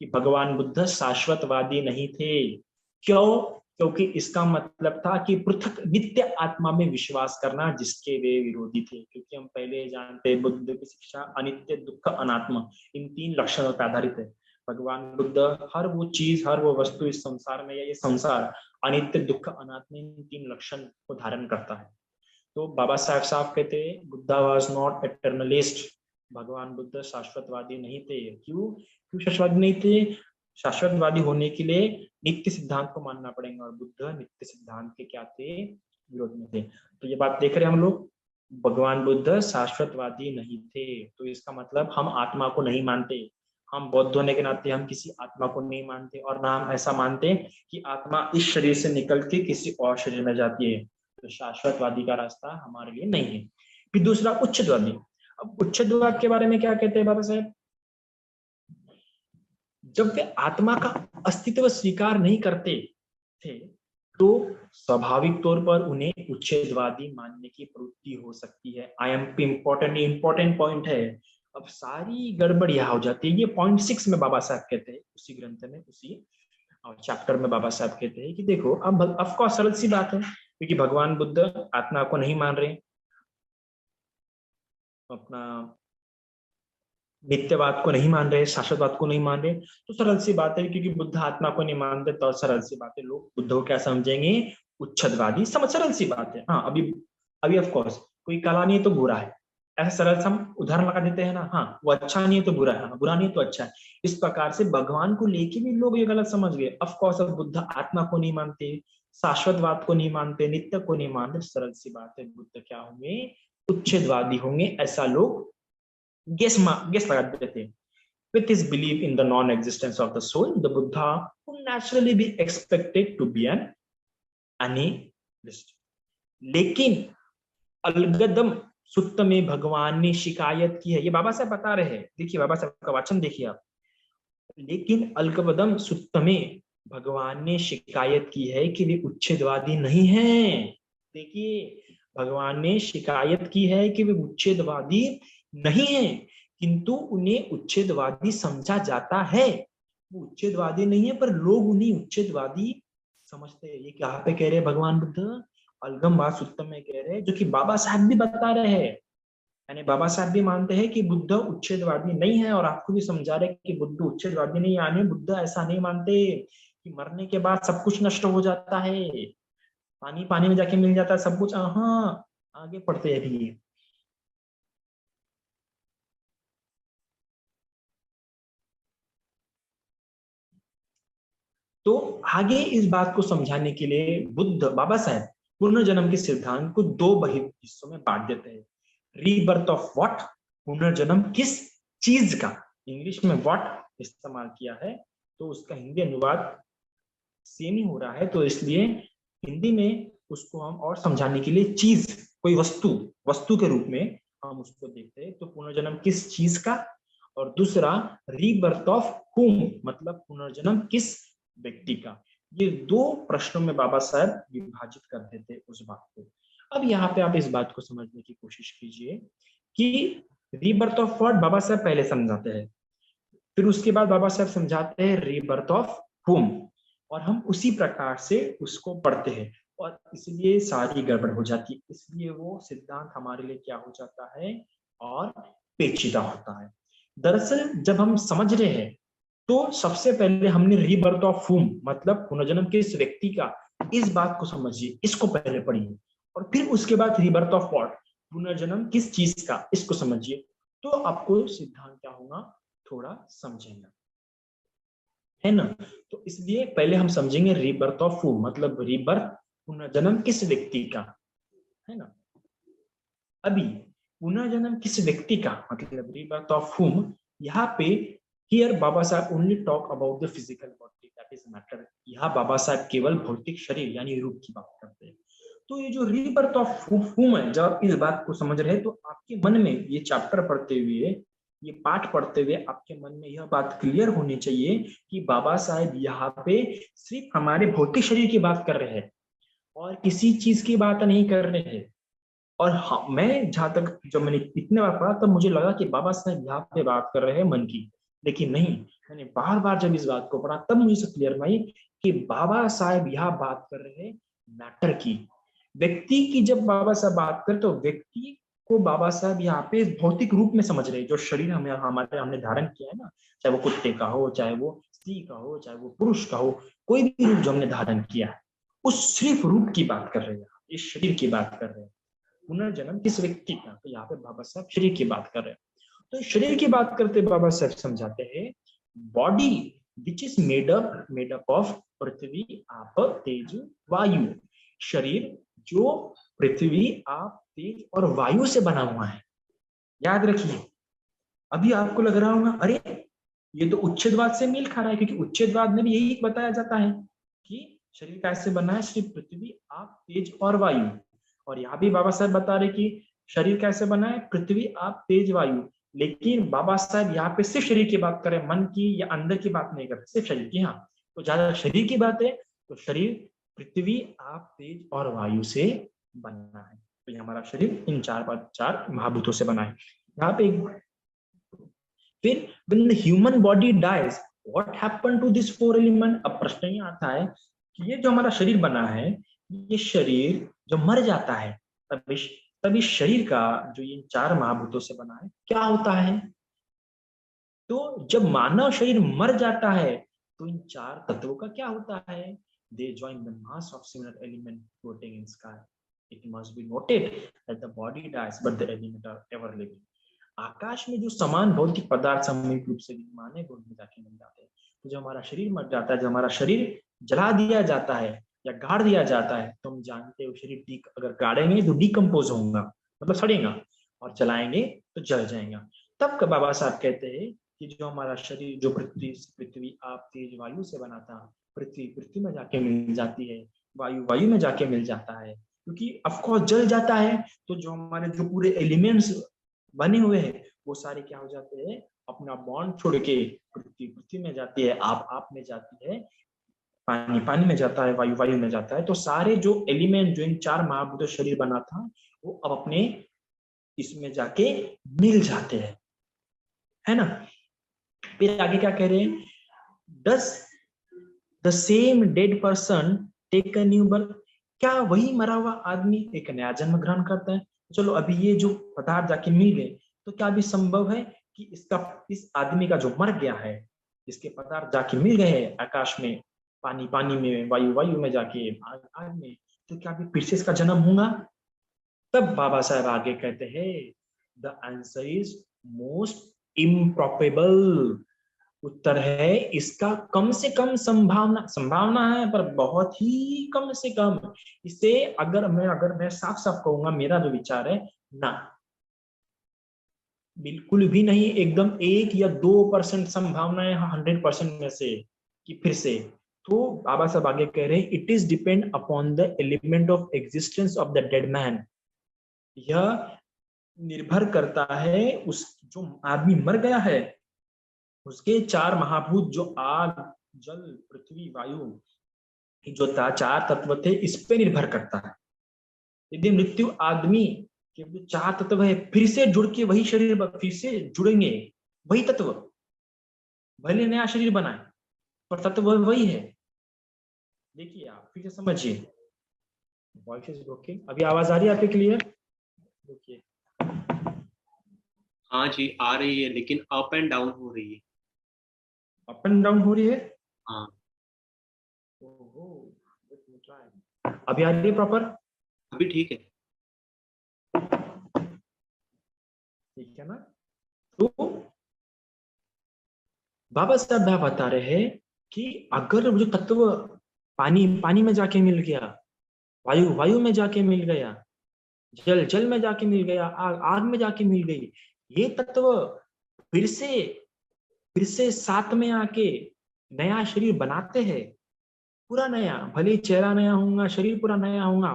कि भगवान बुद्ध शाश्वतवादी नहीं थे। क्यों? क्योंकि इसका मतलब था कि पृथक नित्य आत्मा में विश्वास करना, जिसके वे विरोधी थे। क्योंकि हम पहले जानते हैं बुद्ध की शिक्षा अनित्य, दुख, अनात्मा, इन 3 लक्षणों पर आधारित है। भगवान बुद्ध हर वो चीज, हर वो वस्तु इस संसार में, या ये संसार अनित्य, दुख, अनात्मा, इन 3 लक्षण को धारण करता है। तो बाबा साहब कहते हैं बुद्धा वाज नॉट एटर्नलिस्ट, भगवान बुद्ध शाश्वतवादी नहीं थे। क्यों क्यों शाश्वतवादी नहीं थे? शाश्वतवादी होने के लिए नित्य सिद्धांत को मानना पड़ेगा, और बुद्ध नित्य सिद्धांत के क्या थे, विरोध में थे। तो ये बात देख रहे हैं हम लोग, भगवान बुद्ध शाश्वतवादी नहीं थे। तो इसका मतलब हम आत्मा को नहीं मानते, हम बौद्ध होने के नाते हम किसी आत्मा को नहीं मानते, और ना हम ऐसा मानते कि आत्मा इस शरीर से निकल के किसी और शरीर में जाती है। तो शाश्वतवादी का रास्ता हमारे लिए नहीं है। फिर दूसरा उच्छेदवादी। अब उच्छेदवाद के बारे में क्या कहते हैं बाबा साहब? जब वे आत्मा का अस्तित्व स्वीकार नहीं करते थे, तो स्वाभाविक तौर पर उन्हें उच्छेदवादी मानने की प्रवृत्ति हो सकती है। IMP इंपॉर्टेंट पॉइंट है। अब सारी गड़बड़ यहाँ हो जाती है। ये पॉइंट 6 में बाबा साहब कहते हैं, उसी ग्रंथ में, उसी चैप्टर में बाबा साहब कहते हैं कि देखो, अब ऑफकोर्स सरल सी बात है, क्योंकि भगवान बुद्ध आत्मा को नहीं मान रहे, अपना नित्यवाद को नहीं मान रहे, शाश्वतवाद को नहीं मान रहे, तो सरल सी बात है, क्योंकि बुद्ध आत्मा को नहीं मानते, तो सरल सी बात है, लोग बुद्ध को क्या समझेंगे, उच्छेदवादी। समझ, सरल सी बात है। हाँ, अभी अभी ऑफ कोर्स कोई काला नहीं है तो बुरा है, ऐसा सरल से हम उदाहरण लगा देते हैं ना। हाँ, वो अच्छा नहीं है तो बुरा है, हाँ, बुरा नहीं है तो अच्छा है। इस प्रकार से भगवान को लेके भी लोग ये गलत समझ गए। ऑफ कोर्स अब बुद्ध आत्मा को नहीं मानते, शाश्वतवाद को नहीं मानते, नित्य को नहीं मानते, सरल सी बात है, बुद्ध क्या होंगे, उच्छेदवादी होंगे, ऐसा लोग गेस लगा देते थे। With his belief in the non-existence of the soul, the Buddha would naturally be expected to be an annihilist. लेकिन अलगदम सुत्त में भगवान ने शिकायत की है, ये बाबा साहब बता रहे हैं, देखिए बाबा साहब का वाचन देखिए आप। लेकिन अलगदम सुत्त में भगवान ने शिकायत की है कि वे उच्छेदवादी नहीं हैं। देखिए, भगवान ने शिकायत की है कि वे उच्छेदवादी नहीं है, किंतु उन्हें उच्छेदवादी समझा जाता है। वो उच्छेदवादी नहीं है, पर लोग उन्हें उच्छेदवादी समझते हैं। ये क्या पे कह रहे हैं भगवान बुद्ध? अलगम बात सुत्तम में कह रहे हैं, जो कि बाबा साहब भी बता रहे हैं। यानी बाबा साहब भी मानते हैं कि बुद्ध उच्छेदवादी नहीं है, और आपको भी समझा रहे कि बुद्ध उच्छेदवादी नहीं। यानी बुद्ध ऐसा नहीं मानते कि मरने के बाद सब कुछ नष्ट हो जाता है, पानी पानी में जाके मिल जाता है सब कुछ। हाँ, आगे पढ़ते हैं अभी। तो आगे इस बात को समझाने के लिए बुद्ध, बाबा साहब पुनर्जन्म के सिद्धांत को 2 हिस्सों में बांट देते हैं। रीबर्थ ऑफ व्हाट, पुनर्जन्म किस चीज का। इंग्लिश में व्हाट इस्तेमाल किया है, तो उसका हिंदी अनुवाद सेम ही हो रहा है, तो इसलिए हिंदी में उसको हम और समझाने के लिए चीज, कोई वस्तु के रूप में हम उसको देखते हैं। तो पुनर्जन्म किस चीज का, और दूसरा रीबर्थ ऑफ हुम, मतलब पुनर्जन्म किस व्यक्ति का। ये 2 प्रश्नों में बाबा साहब विभाजित कर देते उस बात को। अब यहाँ पे आप इस बात को समझने की कोशिश कीजिए कि रीबर्थ ऑफ व्हाट बाबा साहब पहले समझाते हैं, फिर उसके बाद बाबा साहब समझाते हैं रीबर्थ ऑफ हुम, और हम उसी प्रकार से उसको पढ़ते हैं, और इसलिए सारी गड़बड़ हो जाती है। इसलिए वो सिद्धांत हमारे लिए क्या हो जाता है, और पेचीदा होता है। दरअसल जब हम समझ रहे हैं, तो सबसे पहले हमने रीबर्थ ऑफ हुम, मतलब पुनर्जन्म किस व्यक्ति का, इस बात को समझिए, इसको पहले पढ़िए, और फिर उसके बाद रीबर्थ ऑफ व्हाट, पुनर्जन्म किस चीज का, इसको समझिए। तो आपको सिद्धांत क्या होगा, थोड़ा समझेंगे, है ना। तो इसलिए पहले हम समझेंगे रीबर्थ ऑफ हुम, मतलब रीबर्थ, पुनर्जन्म किस व्यक्ति का, है ना। अभी पुनर्जन्म किस व्यक्ति का मतलब रीबर्थ ऑफ हुम, यहाँ पे हियर बाबा साहब only talk about the physical body, that is matter. यहाँ बाबा साहब केवल भौतिक शरीर यानी रूप की बात करते हैं। तो ये जो रीबर्थ ऑफ हुम है, जब आप इस बात को समझ रहे हैं तो आपके मन में ये चैप्टर पढ़ते हुए, ये पाठ पढ़ते हुए आपके मन में यह बात क्लियर होनी चाहिए कि बाबा साहेब यहाँ पे सिर्फ हमारे भौतिक शरीर की बात कर रहे हैं और किसी चीज की बात नहीं कर रहे हैं। और हाँ, मैं जहां तक जब मैंने इतने बार पढ़ा तब मुझे लगा कि बाबा साहेब यहाँ पे बात कर रहे हैं मन की, लेकिन नहीं, मैंने बार बार जब इस बात को पढ़ा तब मुझे से क्लियर हुई कि बाबा साहेब यहाँ बात कर रहे हैं मैटर की, व्यक्ति की। जब बाबा साहब बात करते तो व्यक्ति को बाबा साहब यहाँ पे भौतिक रूप में समझ रहे हैं, जो शरीर हमें हमारे हमने धारण किया है ना, चाहे वो कुत्ते का हो, चाहे वो स्त्री का हो, चाहे वो पुरुष का हो, कोई भी रूप जो हमने धारण किया है, उस सिर्फ रूप की बात कर रहे हैं, इस शरीर की बात कर रहे हैं। पुनर्जन्म किस व्यक्ति का, तो यहाँ पे बाबा साहब शरीर की बात कर रहे हैं। तो शरीर की बात करते बाबा साहब समझाते हैं body which is made up of prithvi ap tej वायु, शरीर जो पृथ्वी आप तेज और वायु से बना हुआ है। याद रखिए, अभी आपको लग रहा होगा अरे ये तो उच्छेदवाद से मेल खा रहा है, क्योंकि उच्छेदवाद में भी यही बताया जाता है कि शरीर कैसे बना है, सिर्फ पृथ्वी आप तेज और वायु। और यहाँ भी बाबा साहब बता रहे कि शरीर कैसे बना है, पृथ्वी आप तेज वायु। लेकिन बाबा साहब यहाँ पे सिर्फ शरीर की बात करें, मन की या अंदर की बात नहीं करते, सिर्फ शरीर की। हाँ, तो ज्यादा शरीर की बात है तो शरीर पृथ्वी आप तेज और वायु से बना है। तो ये हमारा शरीर इन चार महाभूतों से बना है। यहाँ पे फिर when the human body dies, what happened to this four element? अब प्रश्न ये आता है कि ये जो हमारा शरीर बना है, ये शरीर जो मर जाता है तब इस शरीर का जो ये चार महाभूतों से बना है क्या होता है? तो जब मानव शरीर मर जाता है तो इन चार तत्वों का क्या होता है? They join the mass of similar element floating in sky. It must be noted that the body dies, but the elements are ever living. आकाश में जो समान भौतिक पदार्थ सामूहिक रूप से विद्यमान है वो उनमें जाके मिल जाते हैं। तो जब हमारा शरीर मर जाता है, जब हमारा शरीर जला दिया जाता है या गाड़ दिया जाता है, तो हम जानते हो शरीर अगर गाड़ेंगे तो डिकम्पोज होगा, मतलब सड़ेगा, और जलाएंगे तो जल जाएगा। तब का बाबा साहब कहते हैं कि जो हमारा शरीर जो पृथ्वी आप तेज वायु से बना था, पृथ्वी में जाके मिल जाती है, वायु में जाके मिल जाता है, क्योंकि ऑफकोर्स जल जाता है तो जो हमारे जो पूरे एलिमेंट्स बने हुए हैं वो सारे क्या हो जाते हैं, अपना बॉन्ड छोड़ के पृथ्वी में जाती है, आप में जाती है, पानी में जाता है, वायु में जाता है। तो सारे जो एलिमेंट जो इन चार महाभूतों शरीर बना था वो अब अपने इसमें जाके मिल जाते हैं, है ना। फिर आगे क्या कह रहे हैं, does the same dead person take a new birth? क्या वही मरा हुआ आदमी एक नया जन्म ग्रहण करता है? चलो अभी ये जो पदार्थ जाके मिल गए, तो क्या भी संभव है कि इस आदमी का जो मर गया है, इसके पदार्थ जाके मिल गए हैं आकाश में, पानी में, वायु में जाके आग में, तो क्या भी फिर से इसका जन्म होगा? तब बाबा साहब आगे कहते हैं the answer is most improbable. उत्तर है इसका कम से कम संभावना है, पर बहुत ही कम से कम। इसे अगर मैं साफ साफ कहूंगा, मेरा जो विचार है ना, बिल्कुल भी नहीं, एकदम 1 या 2% संभावना है 100% में से कि फिर से। तो बाबा साहब आगे कह रहे हैं it is depend upon the element of existence of the dead man. यह निर्भर करता है उस जो आदमी मर गया है उसके चार महाभूत जो आग, जल, पृथ्वी, वायु, जो चार तत्व थे, इस पे निर्भर करता है। यदि मृत्यु आदमी के जो चार तत्व है फिर से जुड़ के वही शरीर फिर से जुड़ेंगे, वही तत्व, भले नया शरीर बनाए पर तत्व वही है। देखिए आप फिर से समझिए, वॉइस इज ब्रोकन। अभी आवाज आ रही है आपके क्लियर? देखिए, हाँ जी आ रही है, लेकिन अप एंड डाउन हो रही है। अप एंड डाउन हो रही है? हाँ। अभी आ रही है प्रॉपर? अभी ठीक है। ठीक है ना। तो बाबा साहब बता रहे हैं कि अगर जो तत्व पानी में जाके मिल गया, वायु में जाके मिल गया, जल में जाके मिल गया, आग में जाके मिल गई, ये तत्व फिर से साथ में आके नया शरीर बनाते हैं, पूरा नया, भले चेहरा नया होगा, शरीर पूरा नया होगा,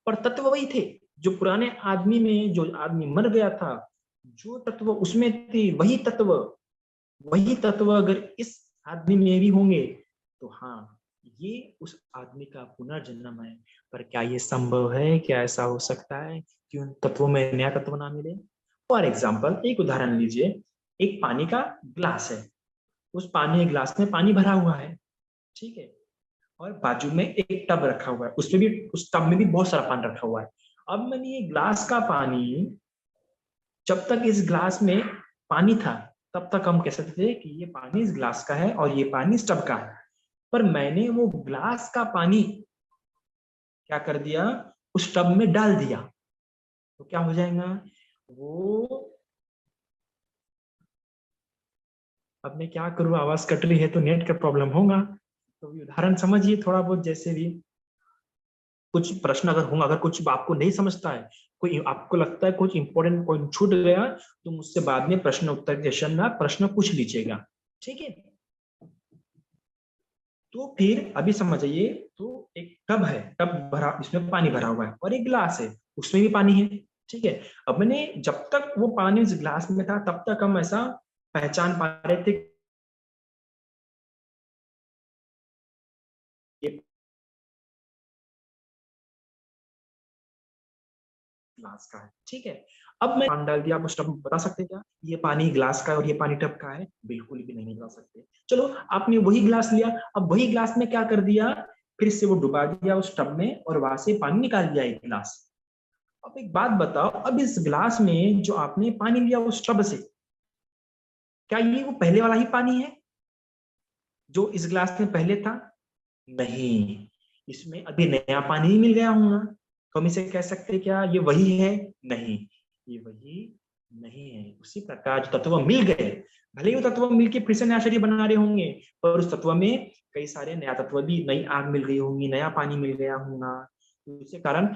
पर तत्व वही थे जो पुराने आदमी में, जो आदमी मर गया था, जो तत्व उसमें थे वही तत्व अगर इस आदमी में भी होंगे तो हाँ, ये उस आदमी का पुनर्जन्म है। पर क्या ये संभव है? क्या ऐसा हो सकता है कि उन तत्वों में नया तत्व ना मिले? फॉर एग्जाम्पल, एक उदाहरण लीजिए, एक पानी का ग्लास है, उस पानी के ग्लास में पानी भरा हुआ है, ठीक है, और बाजू में एक टब रखा हुआ है, उसमें भी, उस टब में भी बहुत सारा पानी रखा हुआ है। अब मैंने ये ग्लास का पानी, जब तक इस ग्लास में पानी था तब तक हम कह सकते थे कि ये पानी इस ग्लास का है और ये पानी इस टब का है। पर मैंने वो ग्लास का पानी क्या कर दिया, उस टब में डाल दिया, तो क्या हो जाएगा वो, अब मैं क्या करूं, आवाज कट रही है तो नेट का प्रॉब्लम होगा, तो उदाहरण समझिए थोड़ा बहुत। जैसे भी कुछ प्रश्न अगर होगा, अगर कुछ आपको नहीं समझता है, कोई आपको लगता है कुछ इंपॉर्टेंट पॉइंट छूट गया, तो मुझसे बाद में प्रश्न उत्तर सेशन में प्रश्न पूछ लीजिएगा, ठीक है। तो फिर अभी समझिए, तो एक टब है, टब भरा, इसमें पानी भरा हुआ है, और एक गिलास है, उसमें भी पानी है, ठीक है। अब मैंने, जब तक वो पानी उस गिलास में था तब तक हम ऐसा पहचान पा रहे थे ये ग्लास का है, ठीक है। अब मैं पानी डाल दिया, आप उस टब में बता सकते हैं क्या ये पानी ग्लास का है और ये पानी टब का है? बिल्कुल भी नहीं बता सकते। चलो, आपने वही ग्लास लिया, अब वही ग्लास में क्या कर दिया, फिर से वो डुबा दिया उस टब में और वहां से पानी निकाल दिया एक गिलास। अब एक बात बताओ, अब इस ग्लास में जो आपने पानी लिया उस टब से, क्या ये वो पहले वाला ही पानी है जो इस ग्लास में पहले था? नहीं, इसमें अभी नया पानी ही मिल गया होगा, तो हम इसे कह सकते हैं क्या ये वही है? नहीं, ये वही नहीं है। उसी प्रकार जो तत्व मिल गए, भले ही वो तत्व मिलके फिर से नया शरीर बना रहे होंगे, पर उस तत्व में कई सारे नया तत्व भी, नई आग मिल गई होंगी, नया पानी मिल गया होगा, तो इसी कारण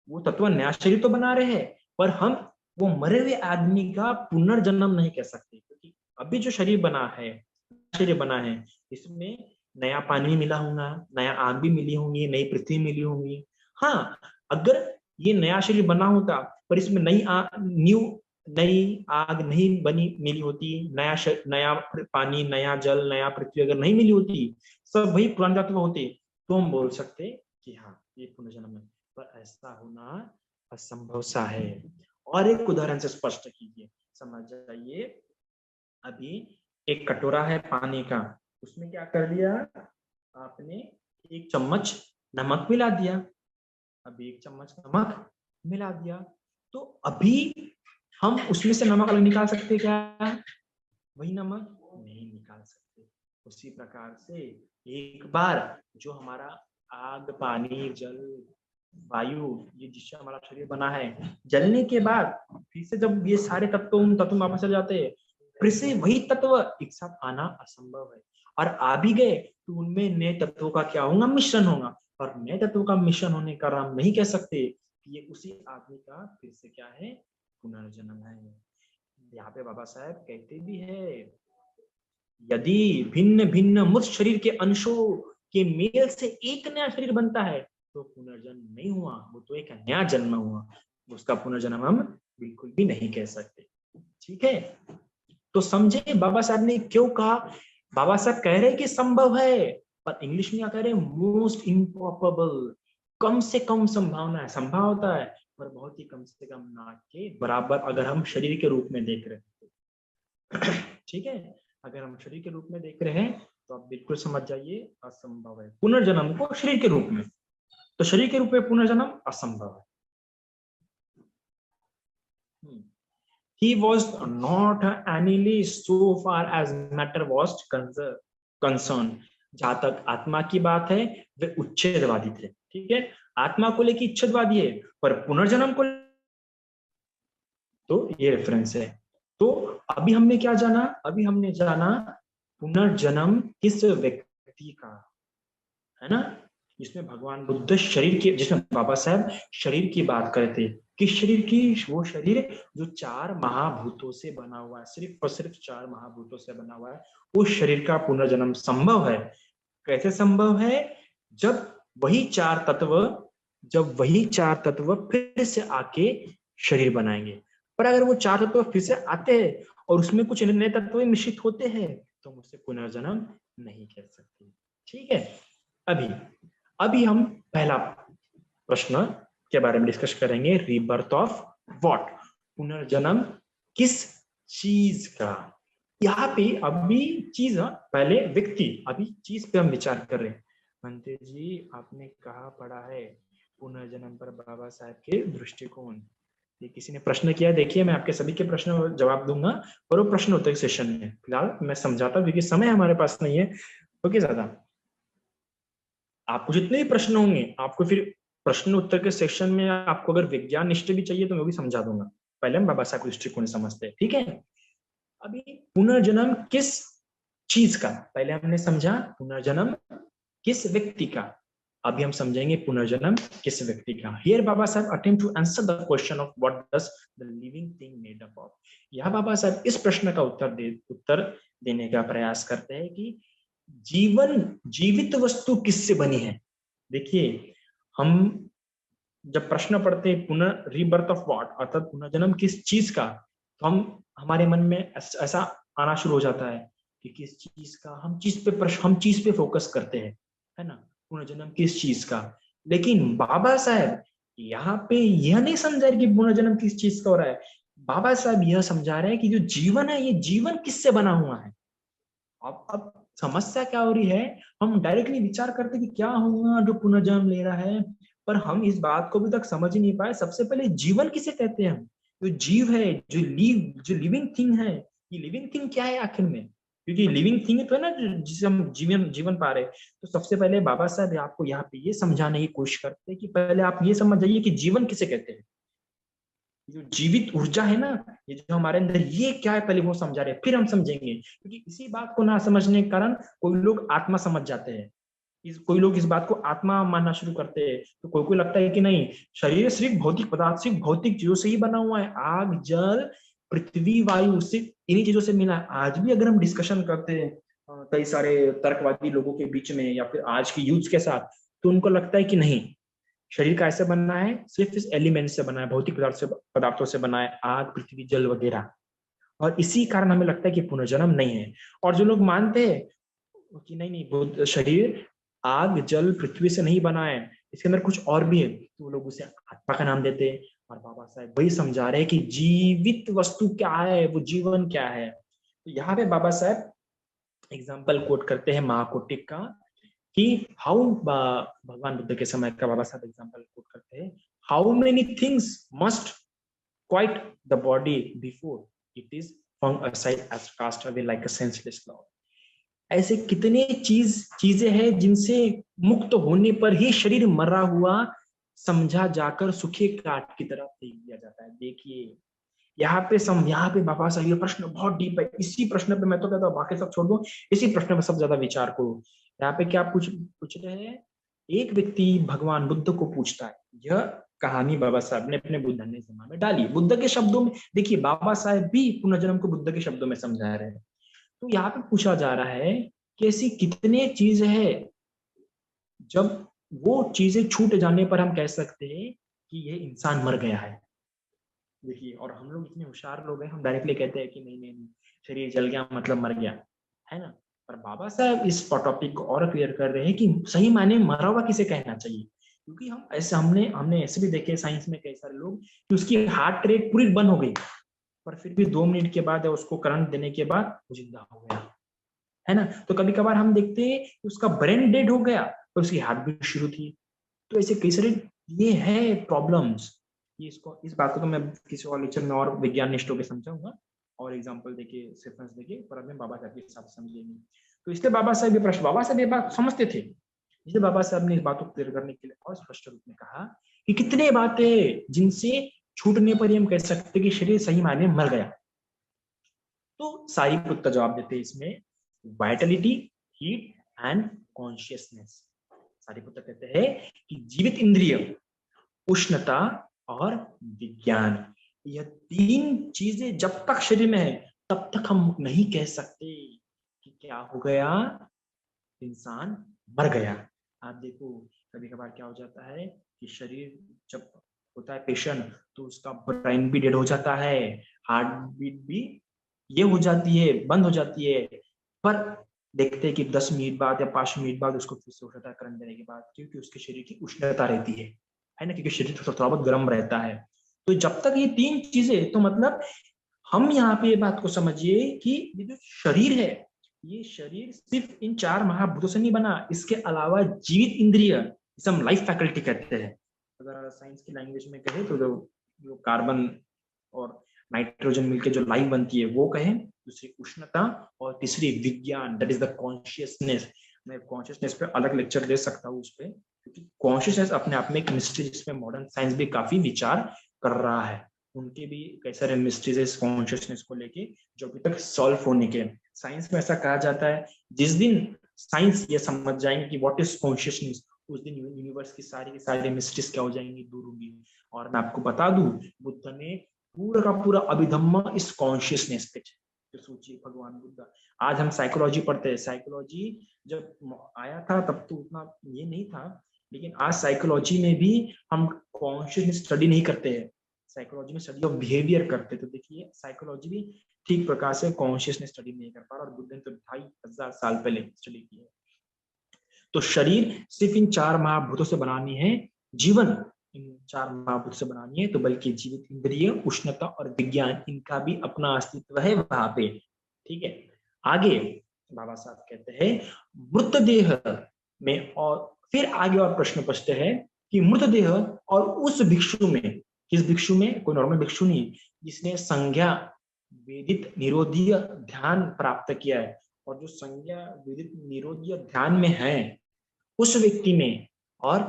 वो तत्व नया शरीर तो बना रहे हैं, पर हम वो मरे हुए आदमी का पुनर्जन्म नहीं कह सकते, क्योंकि अभी जो शरीर बना है, इसमें नया पानी मिला होगा, नया आग भी मिली होंगी, नई पृथ्वी मिली होंगी। हाँ, अगर ये नया शरीर बना होता पर इसमें नई आग नहीं बनी मिली होती, नया पानी, नया जल, नया पृथ्वी अगर नहीं मिली होती, सब वही पुराने तत्व होते, तो हम बोल सकते कि हाँ ये पुनर्जन्म है। पर ऐसा होना असंभव सा है। और एक उदाहरण से स्पष्ट कीजिए, समझ जाइए। अभी एक कटोरा है पानी का, उसमें क्या कर दिया आपने, एक चम्मच नमक मिला दिया, अभी एक चम्मच नमक मिला दिया, तो अभी हम उसमें से नमक अलग निकाल सकते क्या? वही नमक नहीं निकाल सकते। उसी प्रकार से एक बार जो हमारा आग, पानी, जल, वायु, ये जिससे हमारा शरीर बना है, जलने के बाद फिर से जब ये सारे तत्व उन तत्व में वापस चले जाते हैं, फिर से वही तत्व एक साथ आना असंभव है। और आ भी गए तो उनमें नए तत्वों का क्या होगा, मिश्रण होगा, और नए तत्वों का मिश्रण होने का हम नहीं कह सकते कि ये उसी आदमी का फिर से क्या है, पुनर्जन्म है। यहाँ पे बाबा साहब कहते भी है, यदि भिन्न भिन्न मुझ शरीर के अंशों के मेल से एक नया शरीर बनता है तो पुनर्जन्म नहीं हुआ, वो तो एक नया जन्म हुआ, उसका पुनर्जन्म हम बिल्कुल भी नहीं कह सकते। ठीक है, तो समझे बाबा साहब ने क्यों कहा? बाबा साहब कह रहे कि संभव है, पर इंग्लिश में क्या कह रहे, मोस्ट इम्प्रॉबेबल, कम से कम संभावना है, संभव होता है पर बहुत ही कम से कम, ना के बराबर अगर हम शरीर के रूप में देख रहे हैं। ठीक है, अगर हम शरीर के रूप में देख रहे हैं तो आप बिल्कुल समझ जाइए असंभव है पुनर्जन्म को शरीर के रूप में, तो शरीर के रूप में पुनर्जन्म असंभव है। He was not annually so far as matter was concerned. जहां तक आत्मा की बात है वे उच्छेदवादी थे, ठीक है, आत्मा को लेकर उच्छेदवादी है, पर पुनर्जन्म को तो ये रेफरेंस है। तो अभी हमने क्या जाना, अभी हमने जाना पुनर्जन्म किस व्यक्ति का, है ना, जिसमें भगवान बुद्ध शरीर के, जिसमें बाबा साहब शरीर की बात करते, किस शरीर की, वो शरीर जो 4 महाभूतों से बना हुआ है, सिर्फ और सिर्फ 4 महाभूतों से बना हुआ है, उस शरीर का पुनर्जन्म संभव है। कैसे संभव है? जब वही 4 तत्व जब वही चार तत्व फिर से आके शरीर बनाएंगे। पर अगर वो चार तत्व फिर से आते हैं और उसमें कुछ नए तत्व मिश्रित होते हैं तो हम उसे पुनर्जन्म नहीं कह सकते। ठीक है, अभी अभी हम पहला प्रश्न के बारे में डिस्कस करेंगे, रीबर्थ ऑफ व्हाट, पुनर्जन्म किस चीज का। यहाँ पे अभी चीज, पहले व्यक्ति, अभी चीज पे हम विचार कर रहे हैं। मंत्री जी आपने कहा पढ़ा है पुनर्जन्म पर बाबा साहब के दृष्टिकोण, ये किसी ने प्रश्न किया, देखिए मैं आपके सभी के प्रश्न जवाब दूंगा और वो प्रश्न उत्तर सेशन में, फिलहाल मैं समझाता हूँ क्योंकि समय हमारे पास नहीं है क्योंकि ज्यादा। आपको जितने भी प्रश्न होंगे आपको फिर प्रश्न उत्तर के सेक्शन में, आपको अगर विज्ञान निष्ठ भी चाहिए तो मैं भी समझा दूंगा। पहले हम बाबा साहब के दृष्टिकोण समझते हैं, ठीक है। अभी पुनर्जन्म किस चीज का, पहले हमने समझा पुनर्जन्म किस व्यक्ति का, अभी हम समझेंगे पुनर्जन्म किस व्यक्ति का। Here Baba Saheb attempt to answer the question of what does the living thing made up of. यहाँ बाबा साहब इस प्रश्न का उत्तर देने का प्रयास करते हैं कि जीवन, जीवित वस्तु किससे बनी है। देखिए, हम जब प्रश्न पढ़ते हैं पुनः रीबर्थ ऑफ व्हाट, अर्थात पुनर्जन्म किस चीज का, तो हम हमारे मन में ऐसा आना शुरू हो जाता है कि किस चीज का, हम चीज पे फोकस करते हैं, है ना, पुनर्जन्म किस चीज का। लेकिन बाबा साहब यहाँ पे यह नहीं समझा रहे कि पुनर्जन्म किस चीज का हो रहा है। बाबा साहब यह समझा रहे हैं कि जो जीवन है ये जीवन किससे बना हुआ है। अब समस्या क्या हो रही है, हम डायरेक्टली विचार करते कि क्या होगा जो पुनर्जन्म ले रहा है, पर हम इस बात को भी तक समझ ही नहीं पाए सबसे पहले जीवन किसे कहते हैं हम। जो जीव है, जो लिविंग थिंग है, ये लिविंग थिंग क्या है आखिर में, क्योंकि लिविंग थिंग तो है ना जिसे हम जीवन जीवन पा रहे। तो सबसे पहले बाबा साहब आपको यहाँ पे ये समझाने की कोशिश करते हैं कि पहले आप ये समझ जाइए कि जीवन किसे कहते हैं। जो जीवित ऊर्जा है ना, ये जो हमारे अंदर, ये क्या है पहले वो समझा रहे हैं, फिर हम समझेंगे। क्योंकि इसी बात को ना समझने के कारण कोई लोग आत्मा समझ जाते हैं, कोई लोग इस बात को आत्मा मानना शुरू करते हैं। तो कोई कोई लगता है कि नहीं, शरीर सिर्फ भौतिक पदार्थ, सिर्फ भौतिक चीजों से ही बना हुआ है, आग जल पृथ्वी वायु सिर्फ इन्हीं चीजों से मिला है। आज भी अगर हम डिस्कशन करते हैं कई सारे तर्कवादी लोगों के बीच में या फिर आज की यूथ के साथ, तो उनको लगता है कि नहीं, शरीर कैसे बनना है, सिर्फ इस एलिमेंट से बना है, भौतिक पदार्थों से बना है, आग पृथ्वी जल वगैरह। और इसी कारण हमें लगता है कि पुनर्जन्म नहीं है। और जो लोग मानते हैं कि नहीं नहीं, शरीर आग जल पृथ्वी से नहीं बना है, इसके अंदर कुछ और भी है, तो वो लोग उसे आत्मा का नाम देते हैं। और बाबा साहब वही समझा रहे हैं कि जीवित वस्तु क्या है, वो जीवन क्या है। तो यहाँ पे बाबा साहब एग्जाम्पल कोट करते हैं महाकोटिक का, कि हाउ, भगवान बुद्ध के समय का बाबा साहब एग्जाम्पल कोट करते हैं, how many things must quite the body before it is flung aside as cast away like a senseless cloud। ऐसे कितने चीजें हैं जिनसे मुक्त होने पर ही शरीर मरा हुआ समझा जाकर सूखे काठ की तरह फेंक दिया जाता है। देखिए यहाँ पे बाबा साहब ये प्रश्न बहुत डीप है, इसी प्रश्न पे मैं तो कहता हूँ बाकी सब छोड़ दो, इसी प्रश्न पे सब ज्यादा विचार करो। यहाँ पे क्या पूछ रहे हैं, एक व्यक्ति भगवान बुद्ध को पूछता है, यह कहानी बाबा साहब ने अपने बुद्धन्य जमा में डाली, बुद्ध के शब्दों में। देखिए बाबा साहब भी पुनर्जन्म को बुद्ध के शब्दों में समझा रहे हैं। तो यहाँ पे पूछा जा रहा है कि ऐसी कितने चीज है जब वो चीजें छूट जाने पर हम कह सकते हैं कि ये इंसान मर गया है। देखिए, और हम लोग इतने होशियार लोग हैं, हम डायरेक्टली कहते हैं कि नहीं नहीं नहीं, शरीर जल गया मतलब मर गया, है ना। पर बाबा साहब इस टॉपिक को और क्लियर कर रहे हैं कि सही मायने मरा हुआ किसे कहना चाहिए। क्योंकि हम ऐसे हमने हमने ऐसे भी देखे साइंस में कई सारे लोग कि उसकी हार्ट रेट पूरी बंद हो गई, पर फिर भी 2 मिनट के बाद या उसको करंट देने के बाद वो जिंदा हो गया, है ना। तो कभी कभार हम देखते हैं कि उसका ब्रेन डेड हो गया पर उसकी हार्ट बीट शुरू थी। तो ऐसे कई सारे ये है प्रॉब्लम्स। ये इसको, इस बात को तो मैं किसी और लेक्चर में और विज्ञान निष्ठ होकर समझाऊंगा और एग्जांपल देके रेफरेंस देके, पर अब मैं बाबा साहब के हिसाब से समझेंगे। तो इसलिए बाबा साहब ये प्रश्न, बाबा साहब ये बात समझते थे, इसलिए बाबा साहब ने इस बात को क्लियर करने के लिए और स्पष्ट रूप में कहा कि कितने बातें जिनसे छूटने पर ही हम कह सकते कि शरीर सही मायने मर गया। तो सारी पुत्र जवाब देते हैं इसमें, वाइटलिटी, हीट एंड कॉन्शियसनेस। सारी पुत्र कहते हैं कि जीवित इंद्रिय, उष्णता और विज्ञान, यह 3 चीजें जब तक शरीर में है तब तक हम नहीं कह सकते कि क्या हो गया, इंसान मर गया। आप देखो कभी कभार क्या हो जाता है कि शरीर जब होता है पेशेंट तो उसका ब्रेन भी डेड हो जाता है, हार्ट बीट भी ये हो जाती है, बंद हो जाती है। पर देखते हैं कि 10 मिनट बाद या 5 मिनट बाद उसको फिर से हो जाता है करंट देने के बाद, क्योंकि उसके शरीर की उष्णता रहती है ना, क्योंकि शरीर थोड़ा बहुत गर्म रहता है। तो जब तक ये 3 चीजें, तो मतलब हम यहाँ पे ये बात को समझिए कि ये जो शरीर है, ये शरीर सिर्फ इन 4 महाभूतों से नहीं बना, इसके अलावा जीवित इंद्रिय, जिसे हम लाइफ फैकल्टी कहते हैं, अगर साइंस की लैंग्वेज में कहे तो जो कार्बन और नाइट्रोजन मिलकर जो लाइफ बनती है वो कहें, दूसरी उष्णता, और तीसरी विज्ञान, दैट इज द कॉन्शियसनेस। मैं कॉन्शियसनेस पे अलग लेक्चर दे सकता हूँ उस पर, क्योंकि कॉन्शियसनेस अपने आप में एक मिस्ट्री जिसमें मॉडर्न साइंस भी काफी विचार कर रहा है। उनके भी कई सारे मिस्ट्रीज है कॉन्शियसनेस को लेके जो अभी तक सॉल्व होने के। साइंस में ऐसा कहा जाता है जिस दिन साइंस ये समझ जाएंगे कि व्हाट इज कॉन्शियसनेस, उस दिन यूनिवर्स की सारी मिस्ट्रीज क्या हो जाएंगी, दूर होंगी। और मैं आपको बता दूं, बुद्ध ने पूरा का पूरा अभिधम्म इस कॉन्शियसनेस पे, तो सोचिए भगवान बुद्ध। आज हम साइकोलॉजी पढ़ते हैं, साइकोलॉजी जब आया था तब तो उतना ये नहीं था, लेकिन आज साइकोलॉजी में भी हम कॉन्शियसनेस स्टडी नहीं करते हैं, साइकोलॉजी में स्टडी ऑफ बिहेवियर करते। तो देखिए साइकोलॉजी भी ठीक प्रकार से कॉन्शियसनेस स्टडी नहीं कर पा रहा, और बुद्ध ने तो 2500 साल पहले स्टडी की है। तो शरीर सिर्फ इन 4 महाभूतों से बनानी है, जीवन इन 4 महाभूतों से बनानी है, तो बल्कि जीवित इंद्रिय, उष्णता और विज्ञान, इनका भी अपना अस्तित्व है वहां पे। ठीक है, आगे बाबा साहब कहते हैं मृतदेह में, और फिर आगे और प्रश्न पूछते हैं कि मृतदेह और उस भिक्षु में, किस भिक्षु में, कोई नॉर्मल भिक्षु नहीं, जिसने संज्ञा वेदित निरोधीय ध्यान प्राप्त किया है, और जो संज्ञा वेदित निरोधीय ध्यान में है उस व्यक्ति में और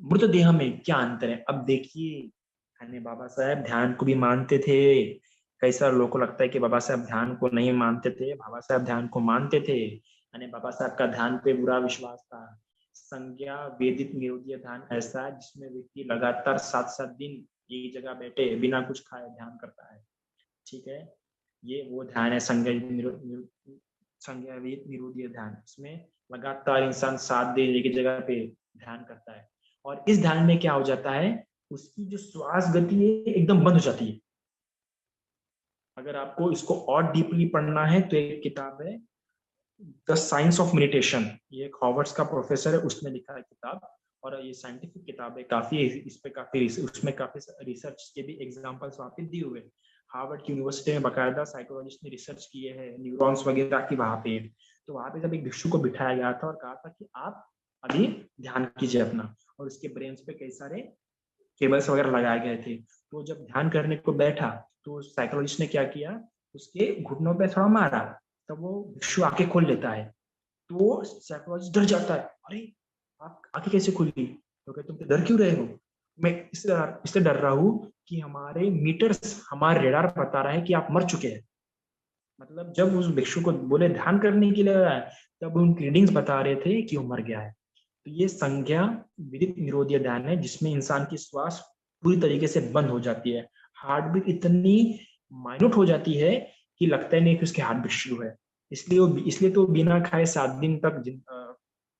मृतदेह में क्या अंतर है। अब देखिए, यानी बाबा साहब ध्यान को भी मानते थे। कई सारे लोगों को लगता है कि बाबा साहब ध्यान को नहीं मानते थे, बाबा साहब ध्यान को मानते थे, यानी बाबा साहब का ध्यान पे बुरा विश्वास था। संज्ञा वेदित निरोधीय ध्यान ऐसा है जिसमें व्यक्ति लगातार 7-7 दिन एक जगह बैठे बिना कुछ खाए ध्यान करता है। ठीक है, ये वो ध्यान है संज्ञा वेदित निरोधीय ध्यान। इसमें लगातार इंसान 7 दिन एक जगह पे ध्यान करता है, और इस ध्यान में क्या हो जाता है, उसकी जो श्वास गति है एकदम बंद हो जाती है। अगर आपको इसको और डीपली पढ़ना है तो एक किताब है द साइंस ऑफ मेडिटेशन, ये एक हार्वर्ड का प्रोफेसर है, उसने लिखा है किताब, और ये साइंटिफिक किताब है काफी, इस पे काफी उसमें काफी रिसर्च के भी एग्जांपल्स वहाँ पे दिए हुए। हार्वर्ड यूनिवर्सिटी में बकायदा साइकोलॉजिस्ट ने रिसर्च किए हैं न्यूरॉन्स वगैरह की वहाँ पे। तो वहाँ पे जब एक भिक्षु को बिठाया गया था और कहा था कि आप अभी ध्यान कीजिए अपना, और उसके ब्रेन पे कई सारे केबल्स वगैरह लगाए गए थे। तो जब ध्यान करने को बैठा तो साइकोलॉजिस्ट ने क्या किया, उसके घुटनों पे थोड़ा मारा, तब वो भिक्षु आंखें खोल लेता है। तो साइकोलॉजिस्ट डर जाता है, अरे आप आंखें कैसे खुल गई, तो कहते तुम डर क्यों रहे हो। मैं इसलिए डर रहा हूँ कि हमारे मीटर्स, हमारे रेडार बता रहा है कि आप मर चुके हैं। मतलब जब उस भिक्षु को बोले ध्यान करने के लिए तब उन रीडिंग्स बता रहे थे कि वो मर गया है। तो ये संज्ञा विदित निरोधीय ध्यान है जिसमें इंसान की श्वास पूरी तरीके से बंद हो जाती है, हार्ट बीट इतनी माइन्यूट हो जाती है कि लगता ही नहीं कि उसके हार्ट बीट शुरू है। इसलिए तो बिना खाए 7 दिन तक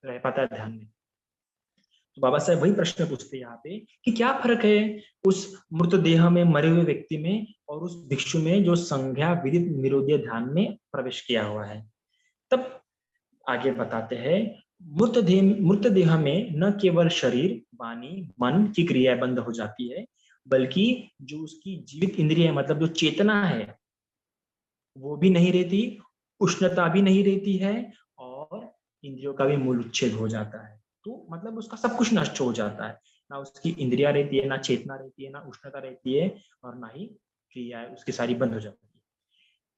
रह पाता है ध्यान में। तो बाबा साहब वही प्रश्न पूछते हैं यहाँ पे कि क्या फर्क है उस मृतदेह में, मरे हुए व्यक्ति में, और उस भिक्षु में जो संज्ञा विदित निरोधीय ध्यान में प्रवेश किया हुआ है। तब आगे बताते हैं मृतदेह में न केवल शरीर, वाणी, मन की क्रियाएं बंद हो जाती है, बल्कि जो उसकी जीवित इंद्रिय मतलब जो चेतना है वो भी नहीं रहती, उष्णता भी नहीं रहती है, और इंद्रियों का भी मूल उच्छेद हो जाता है। तो मतलब उसका सब कुछ नष्ट हो जाता है, ना उसकी इंद्रिया रहती है, ना चेतना रहती है, ना उष्णता रहती है, और ना ही क्रियाएं उसकी सारी बंद हो जाती है।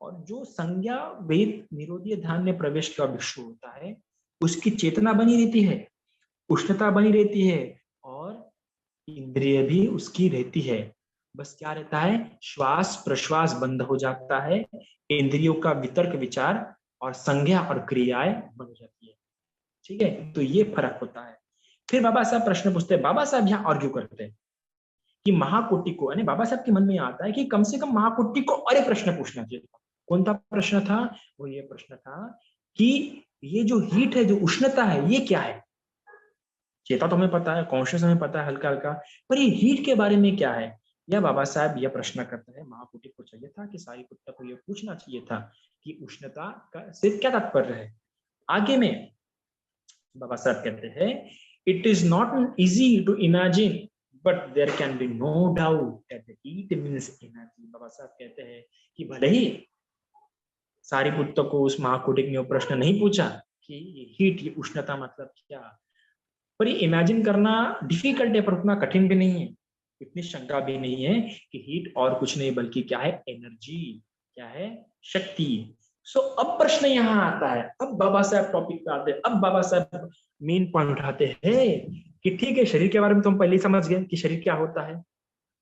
और जो संज्ञा वेद निरोधीय ध्यान में प्रवेश किया भिक्षु होता है, उसकी चेतना बनी रहती है, उष्णता बनी रहती है, और इंद्रिय भी उसकी रहती है। बस क्या रहता है, श्वास प्रश्वास बंद हो जाता है, इंद्रियों का वितर्क विचार और संज्ञा और क्रियाएं बंद हो जाती है। ठीक है, तो ये फर्क होता है। फिर बाबा साहब प्रश्न पूछते हैं, बाबा साहब यहाँ आर्ग्यू करते हैं कि महाकोटि को, यानी बाबा साहब के मन में आता है कि कम से कम महाकोटि को और एक प्रश्न पूछना चाहिए था। कौन सा प्रश्न था, वो ये प्रश्न था कि ये जो हीट है, जो उष्णता है, ये क्या है। चेता तो हमें पता है, कॉन्शियस हमें पता है हल्का हल्का, पर ये हीट के बारे में क्या है? यह बाबा साहब यह प्रश्न करते हैं। महाकुटी को चाहिए था कि सारिपुत्र को यह पूछना चाहिए था कि उष्णता का से क्या तात्पर्य है। आगे में बाबा साहब कहते हैं, it is not easy to imagine but there can be no doubt that the heat means energy. Baba Saheb कहते हैं कि भले ही सारिपुत्र को उस महाकुटिक ने प्रश्न नहीं पूछा कि ये हीट, ये उष्णता मतलब क्या, पर ये इमेजिन करना डिफिकल्ट है, पर उतना कठिन भी नहीं है, इतनी शंका भी नहीं है कि हीट और कुछ नहीं बल्कि क्या है, एनर्जी, क्या है, शक्ति। सो अब प्रश्न यहाँ आता है, अब बाबा साहब टॉपिक पे आते हैं, अब बाबा साहब मेन पॉइंट उठाते हैं कि ठीक है, शरीर के बारे में तो हम पहले ही समझ गए कि शरीर क्या होता है।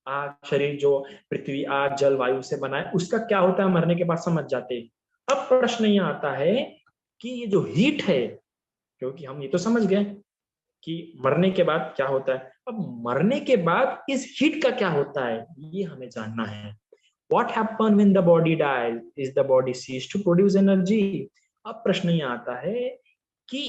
आग, शरीर जो पृथ्वी, आग, जल, वायु से बना है, उसका क्या होता है मरने के बाद समझ जाते हैं। अब प्रश्न यहाँ आता है कि ये जो हीट है, क्योंकि हम ये तो समझ गए कि मरने के बाद क्या होता है, अब मरने के बाद इस हीट का क्या होता है ये हमें जानना है। What happen when the body dies? Is the body cease to produce energy? अब प्रश्न ये आता है कि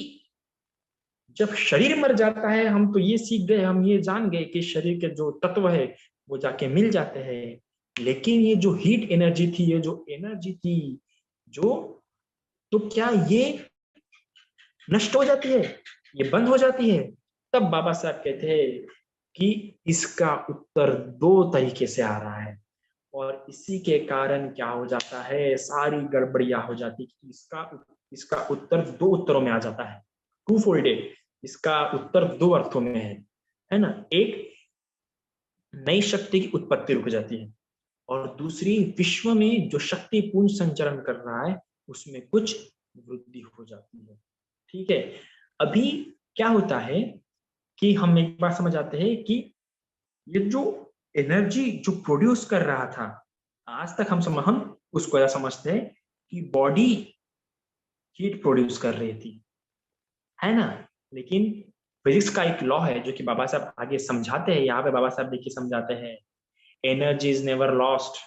जब शरीर मर जाता है, हम तो ये सीख गए, हम ये जान गए कि शरीर के जो तत्व है वो जाके मिल जाते हैं, लेकिन ये जो हीट एनर्जी थी, ये जो एनर्जी थी, जो, तो क्या ये नष्ट हो जाती है, ये बंद हो जाती है? तब बाबा साहब कहते हैं कि इसका उत्तर दो तरीके से आ रहा है, और इसी के कारण क्या हो जाता है, सारी गड़बड़ियां हो जाती है। इसका उत्तर दो उत्तरों में आ जाता है, टू फोल्डेड। इसका उत्तर दो अर्थों में है ना। एक, नई शक्ति की उत्पत्ति रुक जाती है, और दूसरी, विश्व में जो शक्ति पूर्ण संचरण कर रहा है उसमें कुछ वृद्धि हो जाती है। ठीक है, अभी क्या होता है कि हम एक बात समझ आते हैं कि ये जो एनर्जी जो प्रोड्यूस कर रहा था, आज तक हम उसको ऐसा समझते हैं कि बॉडी हीट प्रोड्यूस कर रही थी, है ना। लेकिन फिजिक्स का एक लॉ है जो कि बाबा साहब आगे समझाते हैं, यहाँ पे बाबा साहब देखिए समझाते हैं, एनर्जी इज नेवर लॉस्ट।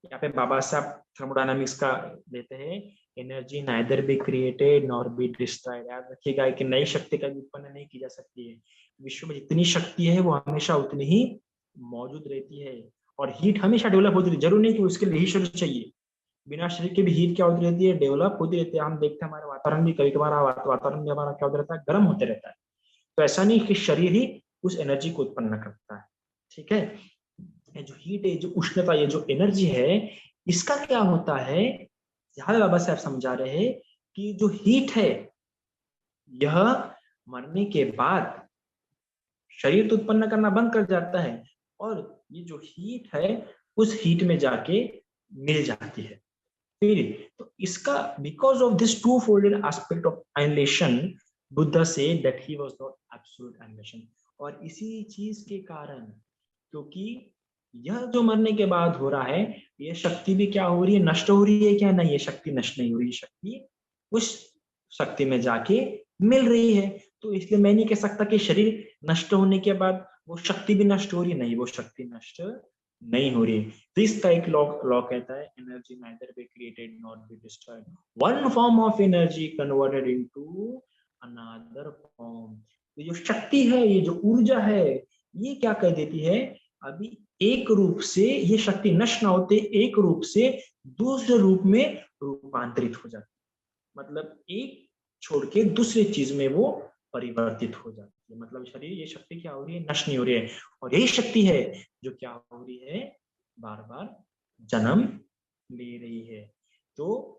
यहाँ पे बाबा साहब थर्मोडायनामिक्स का देते हैं, energy neither be created nor be destroyed. याद रखिएगा कि नई शक्ति का उत्पन्न नहीं की जा सकती है, विश्व में जितनी शक्ति है वो हमेशा उतनी ही मौजूद रहती है, और हीट हमेशा डेवलप होती रहती है। जरूर नहीं कि उसके लिए ही शरीर चाहिए, बिना शरीर के भी हीट क्या होती रहती है, डेवलप होती रहती है। हम देखते हैं हमारे वातावरण भी कभी कभार, वातावरण भी हमारा क्या होता रहता है, गर्म होते रहता है। तो ऐसा नहीं कि शरीर ही उस एनर्जी को उत्पन्न करता है। ठीक है, ये जो हीट है, जो उष्णता, ये जो एनर्जी है, इसका क्या होता है, यहाँ बाबा साहब समझा रहे हैं कि जो हीट है यह मरने के बाद शरीर तो उत्पन्न करना बंद कर जाता है, और ये जो हीट है उस हीट में जाके मिल जाती है। फिर तो इसका, because of this two folded aspect of annihilation, Buddha से that he was not absolute annihilation। और इसी चीज के कारण, क्योंकि यह जो मरने के बाद हो रहा है, ये शक्ति भी क्या हो रही है, नष्ट हो रही है क्या? नहीं, ये शक्ति नष्ट नहीं हो रही, शक्ति उस शक्ति में जाके मिल रही है। तो इसलिए मैं नहीं कह सकता कि शरीर नष्ट होने के बाद वो शक्ति भी नष्ट हो रही है, नहीं, वो शक्ति नष्ट नहीं हो रही। तो इसका एक लॉ कहता है, energy neither be created not be destroyed, one form of energy converted into another form. ये जो शक्ति है, ये जो ऊर्जा है, ये क्या कह देती है, अभी एक रूप से ये शक्ति नष्ट ना होते, एक रूप से दूसरे रूप में रूपांतरित हो जाती, मतलब एक छोड़ के दूसरे चीज में वो परिवर्तित हो जाती है। मतलब शरीर, ये शक्ति क्या हो रही है, नष्ट नहीं हो रही है, और यही शक्ति है जो क्या हो रही है, बार बार जन्म ले रही है। तो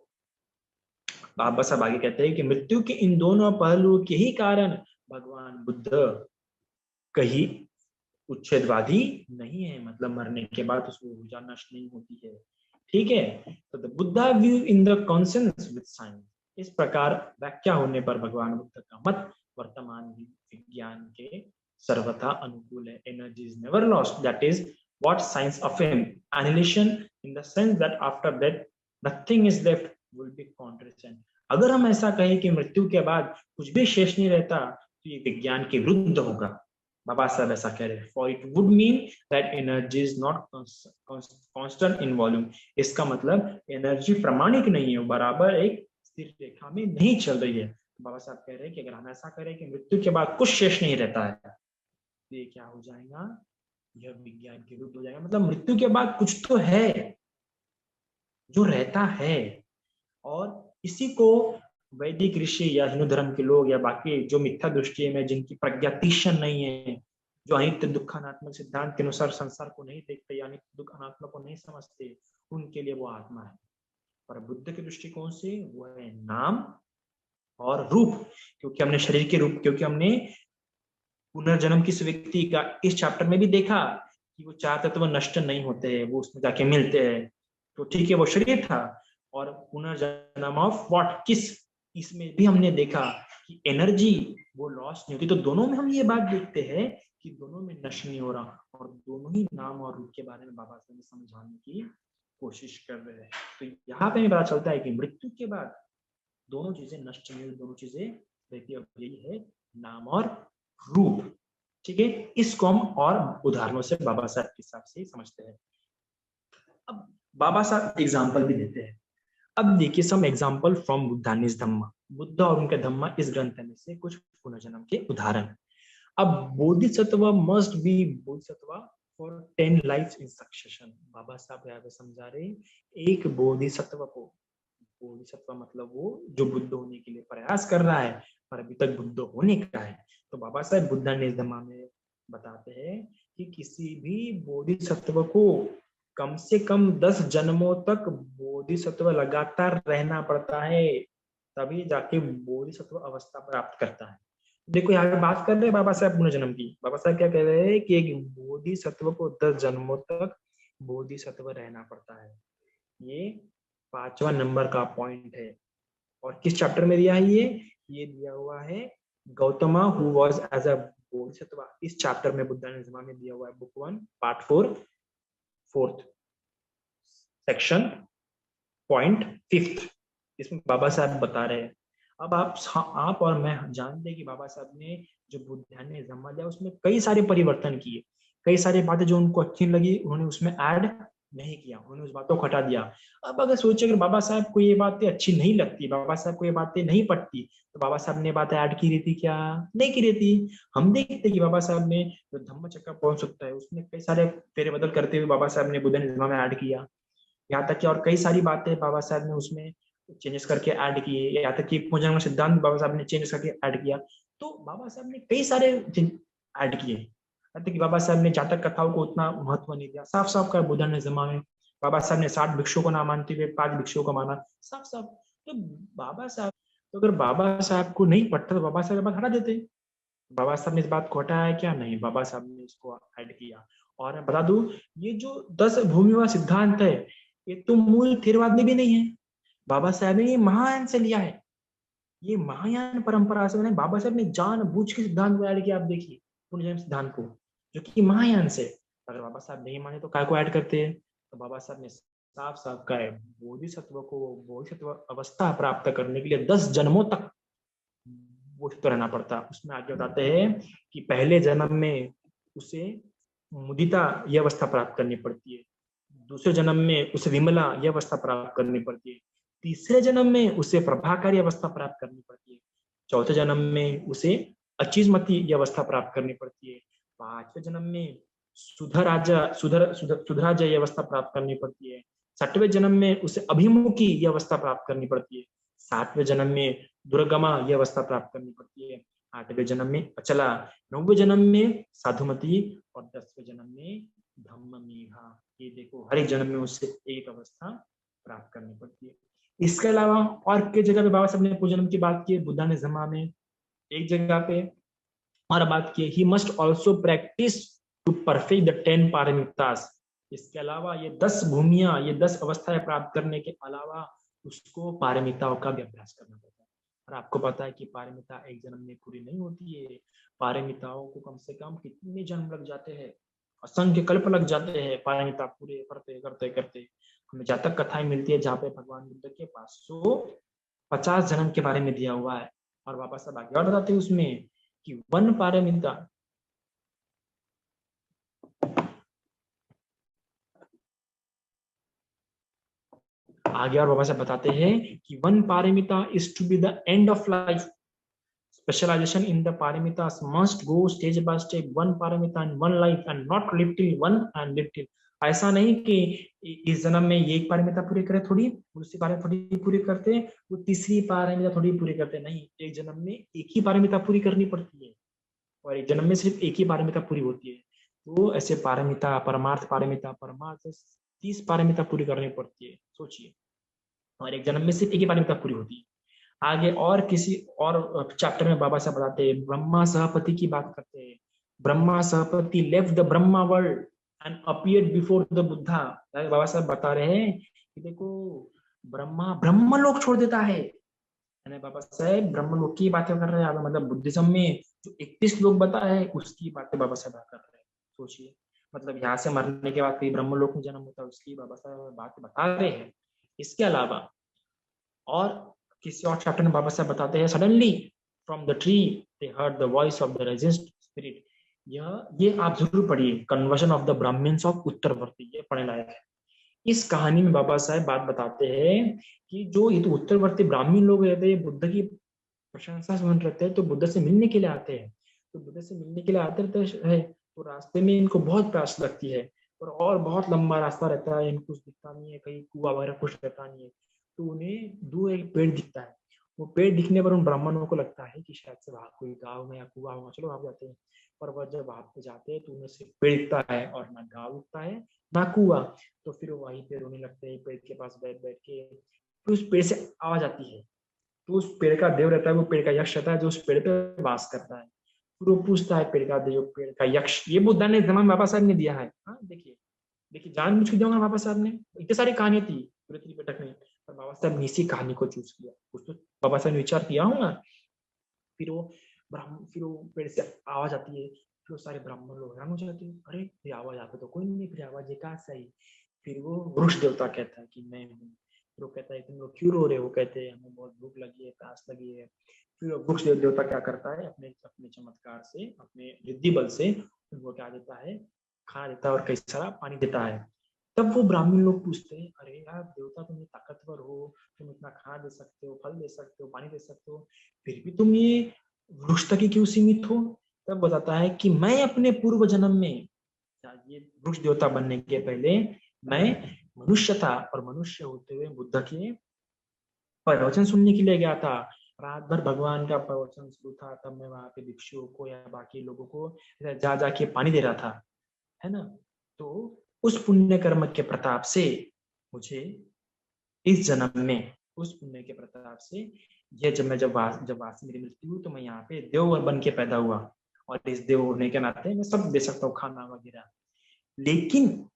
बाबा साहब आगे कहते हैं कि मृत्यु के इन दोनों पहलुओं के ही कारण भगवान बुद्ध कहीं उच्छेदवादी नहीं है, मतलब मरने के बाद उसको ऊर्जा नष्ट नहीं होती है। ठीक है, तो the Buddha view in the conscience with science, इस प्रकार व्याख्या होने पर भगवान बुद्ध का मत वर्तमान विज्ञान के सर्वथा अनुकूल है। Energy is never lost, that is what science affirm, annihilation in the sense that after death nothing is left will be contradiction। अगर हम ऐसा कहें कि मृत्यु के बाद कुछ भी शेष नहीं रहता, तो ये विज्ञान के विरुद्ध होगा। बाबा साहब ऐसा कह रहे हैं, for it would mean that energy is not constant in volume. इसका मतलब एनर्जी प्रामाणिक नहीं है, बराबर एक स्थिर रेखा में नहीं चल रही है। बाबा साहब कह रहे हैं कि अगर हम ऐसा करें कि मृत्यु के बाद कुछ शेष नहीं रहता है, तो ये क्या हो जाएगा, यह विज्ञान के रूप हो जाएगा। मतलब मृत्यु के बाद कुछ तो है जो रहता है। और इसी को वैदिक ऋषि या हिंदू धर्म के लोग या बाकी जो मिथ्या दृष्टि में जिनकी प्रज्ञा तीक्ष्ण नहीं है, जो अनित्य दुख अनात्मक सिद्धांत के अनुसार संसार को नहीं देखते या अनित्य दुख अनात्मा को नहीं समझते, उनके लिए वो आत्मा है। पर बुद्ध के दृष्टिकोण से वो है नाम और रूप, क्योंकि हमने शरीर के रूप, क्योंकि हमने पुनर्जन्म किस व्यक्ति का इस चैप्टर में भी देखा कि वो चार तत्व नष्ट नहीं होते हैं, वो उसमें जाके मिलते हैं। तो ठीक है, वो शरीर था। और पुनर्जन्म ऑफ व्हाट, किस, इसमें भी हमने देखा कि एनर्जी वो लॉस नहीं होती। तो दोनों में हम ये बात देखते हैं कि दोनों में नष्ट नहीं हो रहा, और दोनों ही नाम और रूप के बारे में बाबा साहब समझाने की कोशिश कर रहे हैं। तो यहाँ पे हमें पता चलता है कि मृत्यु के बाद दोनों चीजें नष्ट नहीं, दोनों चीजें रहती है। यही है नाम और रूप। ठीक है, इसको हम और उदाहरणों से बाबा साहब के हिसाब से समझते हैं। अब बाबा साहब एग्जाम्पल भी देते हैं। अब देखिए सम एग्जाम्पल फ्रॉम बुद्धानिस धम्मा, बुद्ध और उनके धम्मा इस ग्रंथ में से कुछ पुनर्जन्म के उदाहरण। अब Bodhisattva must be Bodhisattva for 10 life in succession. Baba Saheb यहाँ पे समझा रहे एक बोधिसत्व को, बोधिसत्व मतलब वो जो बुद्ध होने के लिए प्रयास कर रहा है पर अभी तक बुद्ध होने का है। तो बाबा साहब बुद्धा निर्धमा में बताते हैं कि किसी भी बोधिसत्व को कम से कम 10 जन्मों तक बोधिसत्व लगातार रहना पड़ता है, तभी जाके बोधिसत्व अवस्था प्राप्त करता है। देखो यहाँ पे बात कर रहे हैं बाबा साहब पुनर्जन्म की। बाबा साहब क्या कह रहे हैं कि एक बोधिसत्व को 10 जन्मों तक बोधिसत्व रहना पड़ता है। ये 5वां नंबर का पॉइंट है। और किस चैप्टर में दिया है ये दिया हुआ है Gautama who was as a Bodhisattva. इस चैप्टर में बुद्धा ने में दिया हुआ है, book 1 part 4 4th section point 5th। इसमें बाबा साहब बता रहे हैं। अब आप और मैं जानते हैं कि बाबा साहब ने जो बुद्ध ने जमा दिया उसमें कई सारे परिवर्तन किए, कई सारी बातें जो उनको अच्छी लगी उन्होंने उसमें ऐड नहीं किया, उन्होंने उस बातों को हटा दिया। अब अगर सोचे अगर बाबा साहब को ये बातें अच्छी नहीं लगती, बाबा साहब को ये बातें नहीं पटती, तो बाबा साहब ने बातें ऐड की रहती क्या? नहीं की रहती। हम देखते कि बाबा साहब ने जो धम्म चक्र पहुंच सकता है उसमें कई सारे फेरे बदल करते हुए बाबा साहब ने बुद्ध निज़्मा में ऐड किया। यहाँ तक कि और कई सारी बातें बाबा साहब ने उसमें चेंजेस करके ऐड किए, यहाँ तक कि पुनर्जन्म सिद्धांत बाबा साहब ने चेंज करके ऐड किया। तो बाबा साहब ने कई सारे ऐड किए। यहाँ तक कि बाबा साहब ने जातक कथाओं को उतना महत्व नहीं दिया। साफ साफ का बुद्ध ने जमा में बाबा साहब ने 60 भिक्षुओं को ना मानते हुए 5 भिक्षुओं को माना, साफ साफ। तो बाबा साहब, तो अगर बाबा साहब को नहीं पढ़ता तो बाबा साहब बात हटा देते। बाबा साहब ने इस बात को हटाया क्या? नहीं, बाबा साहब ने इसको ऐड किया। और मैं बता दूं, ये जो 10 भूमिवा सिद्धांत है ये तो मूल थेरवाद में भी नहीं है। बाबा साहब ने ये महायान से लिया है, ये महायान परंपरा से मैंने बाबा साहब ने जानबूझ के सिद्धांत को ऐड किया। आप देखिए पुनर्जन्म सिद्धांत को, जो कि महायान से। अगर बाबा साहब नहीं माने तो काय को ऐड करते हैं? तो बाबा साहब ने साफ साफ कहा है बोधिसत्व को बोधिसत्व अवस्था प्राप्त करने के लिए 10 जन्मों तक वो तो रहना पड़ता। उसमें आगे बताते हैं कि पहले जन्म में उसे मुदिता यह अवस्था प्राप्त करनी पड़ती है, दूसरे जन्म में उसे विमला यह अवस्था प्राप्त करनी पड़ती है, तीसरे जन्म में उसे प्रभाकारी अवस्था प्राप्त करनी पड़ती है, चौथे जन्म में उसे अचीजमती यह अवस्था प्राप्त करनी पड़ती है, पांचवें जन्म में सुधराजा यह अवस्था प्राप्त करनी पड़ती है, छठवें जन्म में उसे अभिमुखी यह अवस्था प्राप्त करनी पड़ती है, सातवें जन्म में दुर्गमा यह अवस्था प्राप्त करनी पड़ती है, आठवें जन्म में अचला, नौवें जन्म में साधुमती और 10वें जन्म में धम्म मेघा। ये देखो हर एक जन्म में उससे एक अवस्था प्राप्त करनी पड़ती है। इसके अलावा और कई जगह पे बाबा साहब ने पूजन्म की बात की। बुद्धा ने जमा में एक जगह पे और बात की, he must also practise to perfect the 10 paramitas. इसके अलावा ये 10 भूमियां, ये 10 अवस्थाएं प्राप्त करने के अलावा उसको पारमिताओं का भी अभ्यास करना पड़ता है। और आपको पता है कि पारमिता एक जन्म में पूरी नहीं होती है। पारमिताओं को कम से कम कितने जन्म लग जाते हैं, असंख्य कल्प लग जाते हैं पारमिता पूरे करते करते करते। हमें जातक कथाएं मिलती है जहाँ पे भगवान बुद्ध के 550 जन्म के बारे में दिया हुआ है। और बाबा साहब आगे और बताते हैं उसमें कि वन पारमिता आगे और बाबा साहब बताते हैं कि one paramita is to be the end of life. specialization in the paramitas must go stage by step, one paramita in one life and not live till one and live till. ऐसा नहीं कि इस जन्म में ये एक पारमिता पूरी करे थोड़ी, दूसरी पारमिता थोड़ी पूरी करते, वो तीसरी पारमिता थोड़ी पूरी करते, नहीं, एक जन्म में एक ही पारमिता पूरी करनी पड़ती है और एक जन्म में सिर्फ एक ही पारमिता पूरी होती है। तो ऐसे पारमिता, परमार्थ पारमिता, परमार्थ 30 पारमिता पूरी करनी पड़ती है, सोचिए, और एक जन्म में सिर्फ एक ही पारमिता पूरी होती है। आगे और किसी और चैप्टर में बाबा साहब बताते हैं, ब्रह्मा सहपति की बात करते हैं। Brahma Sahampati left the Brahma world and appeared before the Buddha. Baba Saheb बता रहे हैं कि देखो, ब्रह्मा ब्रह्मलोक छोड़ देता है। बाबा साहब ब्रह्मलोक की बातें कर रहे हैं, मतलब बुद्धिज्म में जो 31 लोग बताए हैं उसकी बातें बाबा साहब कर रहे हैं। सोचिए, मतलब यहाँ से मरने के बाद कोई ब्रह्मलोक में जन्म होता है, उसकी बाबा साहब बात बता रहे हैं। इसके अलावा और किसी और चैप्टर में बाबा साहब बताते हैं, suddenly from the tree they heard the voice of the resident spirit. ये आप जरूर पढ़िए, conversion of the brahmins of उत्तरवर्ती, ये पढ़ने लायक है। इस कहानी में बाबा साहब बात बताते हैं कि जो ये तो उत्तरवर्ती ब्राह्मण लोग रहते हैं, बुद्ध की प्रशंसा सुन रहते हैं, तो बुद्ध से मिलने के लिए आते हैं, तो बुद्ध से मिलने के लिए आते रहते हैं, तो रास्ते में इनको बहुत प्यास लगती है और बहुत लंबा रास्ता रहता है, इनको कुछ दिखता नहीं है, कहीं कुआं वगैरह कुछ रहता नहीं है, तो उन्हें दूर एक पेड़ दिखता है। वो पेड़ दिखने पर उन ब्राह्मणों को लगता है कि शायद से वहां कोई गाँव में या कुआं होगा, चलो वहां जाते हैं। पर वह जब वहां पे जाते हैं तो उन्हें सिर्फ पेड़ दिखता है और ना गाँव दिखता है ना कुआं। तो फिर वहीं पे रोने लगते हैं, पेड़ के पास बैठ बैठ के। फिर उस पेड़ से आवाज आती है, तो उस पेड़ का देव रहता है, वो पेड़ का यक्ष रहता है जो उस पेड़ पे वास करता है। फिर वो पूछता है पेड़ का देव, पेड़ का यक्ष, ये बुद्धा ने जमान बाबा साहब ने दिया है। हाँ देखिए देखिए, जानबूझ के दिया बाबा साहब ने, इतनी सारी कहानियां थी पूरे त्रिपिटक में, पर बाबा साहब ने इसी कहानी को चूज किया। कुछ तो बाबा साहब ने विचार किया होगा। फिर वो पेड़ से आवाज आती है, फिर वो सारे ब्राह्मण लोग हैरान हो जाते हैं, अरे ये आवाज आते तो कोई नहीं, फिर आवाज ये कहाँ से आई? फिर वो वृक्ष देवता कहता है कि मैं हूँ। वो कहता है तुम लोग क्यों रो रहे हो? कहते हैं हमें बहुत भूख लगी है, प्यास लगी है। फिर वृक्ष देवता क्या करता है, अपने अपने चमत्कार से, अपने रिद्धि बल से उनको क्या देता है, खाना देता है और कई सारा पानी देता है। तब वो ब्राह्मण लोग पूछते हैं, अरे यार देवता, तुम ताकतवर हो, तुम इतना खाना दे सकते हो, फल दे सकते हो, पानी दे सकते हो, फिर भी तुम ये वृक्ष तक ही क्यों सीमित हो? तब बताता है कि मैं अपने पूर्व जन्म में, ये वृक्ष देवता बनने के पहले मैं मनुष्य था और मनुष्य होते हुए बुद्ध के प्रवचन सुनने के लिए गया था। रात भर भगवान का प्रवचन शुरू था, तब मैं वहां पे भिक्षुओं को या बाकी लोगों को जा जाके पानी दे रहा था, है ना। तो उस पुण्य कर्म के प्रताप से मुझे इस जन्म में, उस पुण्य के प्रताप से ये जब वासी मेरी मृत्यु हुई तो मैं यहाँ पे देव बन के पैदा हुआ, और इस देव होने के नाते मैं सब दे सकता हूँ, खाना वगैरह। लेकिन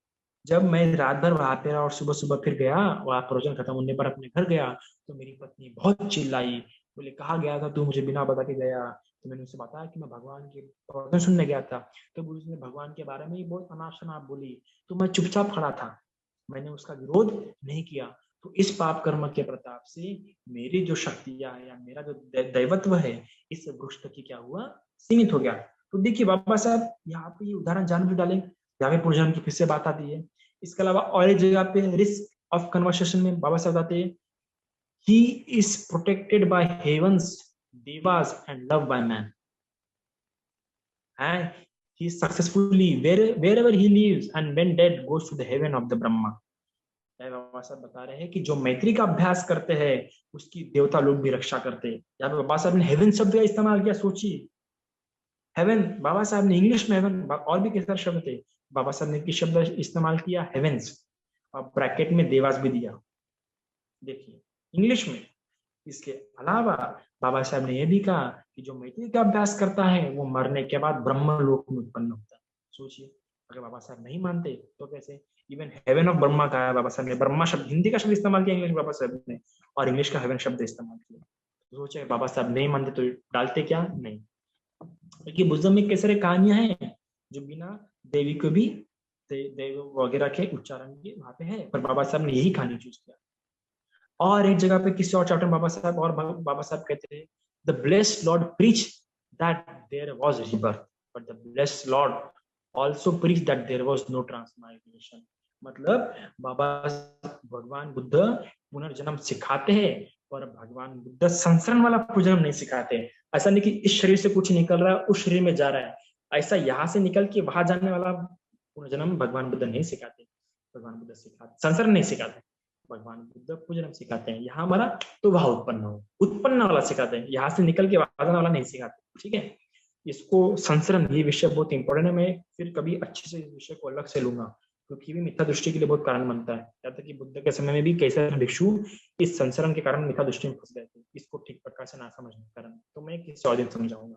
जब मैं रात भर वहां पे रहा और सुबह सुबह फिर गया, वहां प्रवचन खत्म होने पर अपने घर गया, तो मेरी पत्नी बहुत चिल्लाई, बोले कहा गया था तू मुझे बिना बता के गया? तो मैंने उसे बताया कि मैं भगवान के प्रवचन सुनने गया था। तो उसने भगवान के बारे में बहुत अनाप शनाप बोली, तो मैं चुपचाप खड़ा था, मैंने उसका विरोध नहीं किया। तो इस पाप कर्म के प्रताप से मेरी जो शक्तियां है या मेरा जो दैवत्व है इस वृक्ष तक ही क्या हुआ, सीमित हो गया। तो देखिए बाबा साहब यहाँ पे ये उदाहरण जानबूझ डाले, यहाँ पे पूर्वजन्म की फिर से बात आती है। इसके अलावा और एक जगह पे रिस्क ऑफ कन्वर्सेशन में बाबा साहब बताते हैं, he is protected by heavens, devas and loved by man, and he successfully wherever he lives and when dead goes to the heaven of the Brahma। बाबा साहब बता रहे हैं कि जो मैत्री का अभ्यास करते हैं उसकी देवता लोग भी रक्षा करते हैं। यहाँ पे बाबा साहब ने हेवन शब्द का इस्तेमाल किया, सोचिए, हेवन, बाबा साहब ने इंग्लिश में हेवन, और भी किस तरह शब्द थे, बाबा साहब ने किस शब्द इस्तेमाल किया, हेवेंस, और ब्रैकेट में देवास भी दिया, देखिए इंग्लिश में। इसके अलावा बाबा साहब ने यह भी कहा कि जो मैत्री का अभ्यास करता है वो मरने के बाद ब्रह्म लोक में उत्पन्न होता है। सोचिए, अगर बाबा साहब नहीं मानते तो कैसे? इवन हेवन ऑफ ब्रह्मा का है बाबा साहब ने, ब्रह्मा शब्द हिंदी का शब्द इस्तेमाल किया इंग्लिश में बाबा साहब ने, और इंग्लिश का हेवन शब्द इस्तेमाल किया। तो सोचे बाबा साहब नहीं मानते तो डालते क्या? नहीं। क्योंकि बुद्ध में कई सारे कहानियां हैं जो बिना देवी को भी देव वगैरह के उच्चारण के वहां पे है, पर बाबा साहब ने यही कहानी चूज किया। और एक जगह पे किसी और चैप्टर बाबा साहब कहते हैं, the blessed lord preach that there was rebirth, but the blessed lord also preach that there was no transmigration. मतलब बाबा भगवान बुद्ध पुनर्जन्म सिखाते हैं, पर भगवान बुद्ध संसरण वाला पुनर्जन्म नहीं सिखाते हैं। ऐसा नहीं कि इस शरीर से कुछ निकल रहा है उस शरीर में जा रहा है, ऐसा यहाँ से निकल के वहां जाने वाला पुनर्जन्म भगवान बुद्ध नहीं सिखाते। भगवान बुद्ध सिखाते संसरण नहीं सिखाते, भगवान बुद्ध पुनर्जन्म सिखाते हैं। यहाँ मरा तो वहां उत्पन्न हो, उत्पन्न वाला सिखाते हैं, यहाँ से निकल के वहां जाने वाला नहीं सिखाते। ठीक है, इसको संसरण, ये विषय बहुत इंपॉर्टेंट है। मैं फिर कभी अच्छे से इस विषय को अलग से लूंगा, क्योंकि भी मिथ्या दृष्टि के लिए बहुत कारण बनता है। यहाँ तक कि बुद्ध के समय में भी कई सारे भिक्षु इस संसरण के कारण मिथ्या दृष्टि में फंस गए थे, इसको ठीक प्रकार से ना समझने के कारण। तो मैं किसी और दिन समझाऊंगा।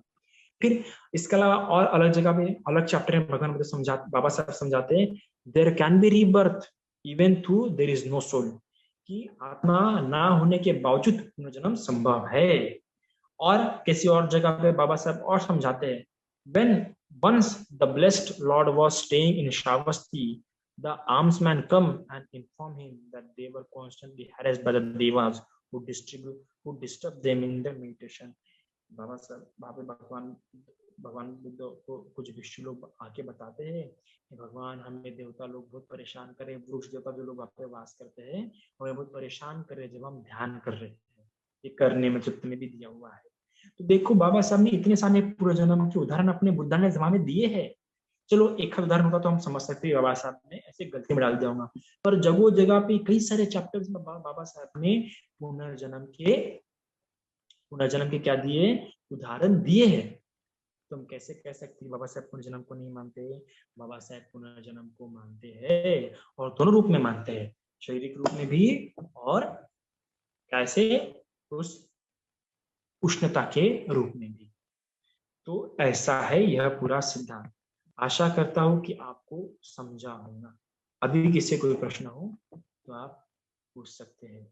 फिर इसके अलावा और अलग जगह पे अलग चैप्टर में भगवान बुद्ध बाबा साहब समझाते हैं, there can be rebirth even through there is no soul, कि आत्मा ना होने के बावजूद पुनर्जन्म संभव है। और किसी और जगह पे बाबा साहब और समझाते हैं, when once the blessed lord was staying in Shravasti, the almsmen come and inform him that they were constantly harassed by the devas who disturb them in their meditation. बाबा साहब भगवान भगवान बुद्ध को कुछ भिक्षु लोग आके बताते हैं कि भगवान, हमें देवता लोग बहुत परेशान करे, वृक्ष देवता जो लोग वहाँ पे वास करते हैं हमें बहुत परेशान कर रहे जब हम ध्यान कर रहे हैं, ये करने में चित्त में भी दिया हुआ है। तो देखो बाबा साहब ने इतने सारे पूर्वजन्म के उदाहरण अपने बुद्धा ने जमाने दिए हैं। चलो एक उदाहरण होता तो हम समझ सकते हैं बाबा साहब ने ऐसे गलती में डाल दिया होगा, पर जगह जगह पे कई सारे चैप्टर्स में बाबा साहब ने पुनर्जन्म के क्या दिए, उदाहरण दिए हैं। तो हम कैसे कह सकते हैं बाबा साहब पुनर्जन्म को नहीं मानते? बाबा साहब पुनर्जन्म को मानते हैं, और दोनों रूप में मानते हैं, शारीरिक रूप में भी और कैसे उस उष्णता के रूप में भी। तो ऐसा है यह पूरा सिद्धांत। आशा करता हूं कि आपको समझा होगा। अभी किसी कोई प्रश्न हो तो आप पूछ सकते हैं।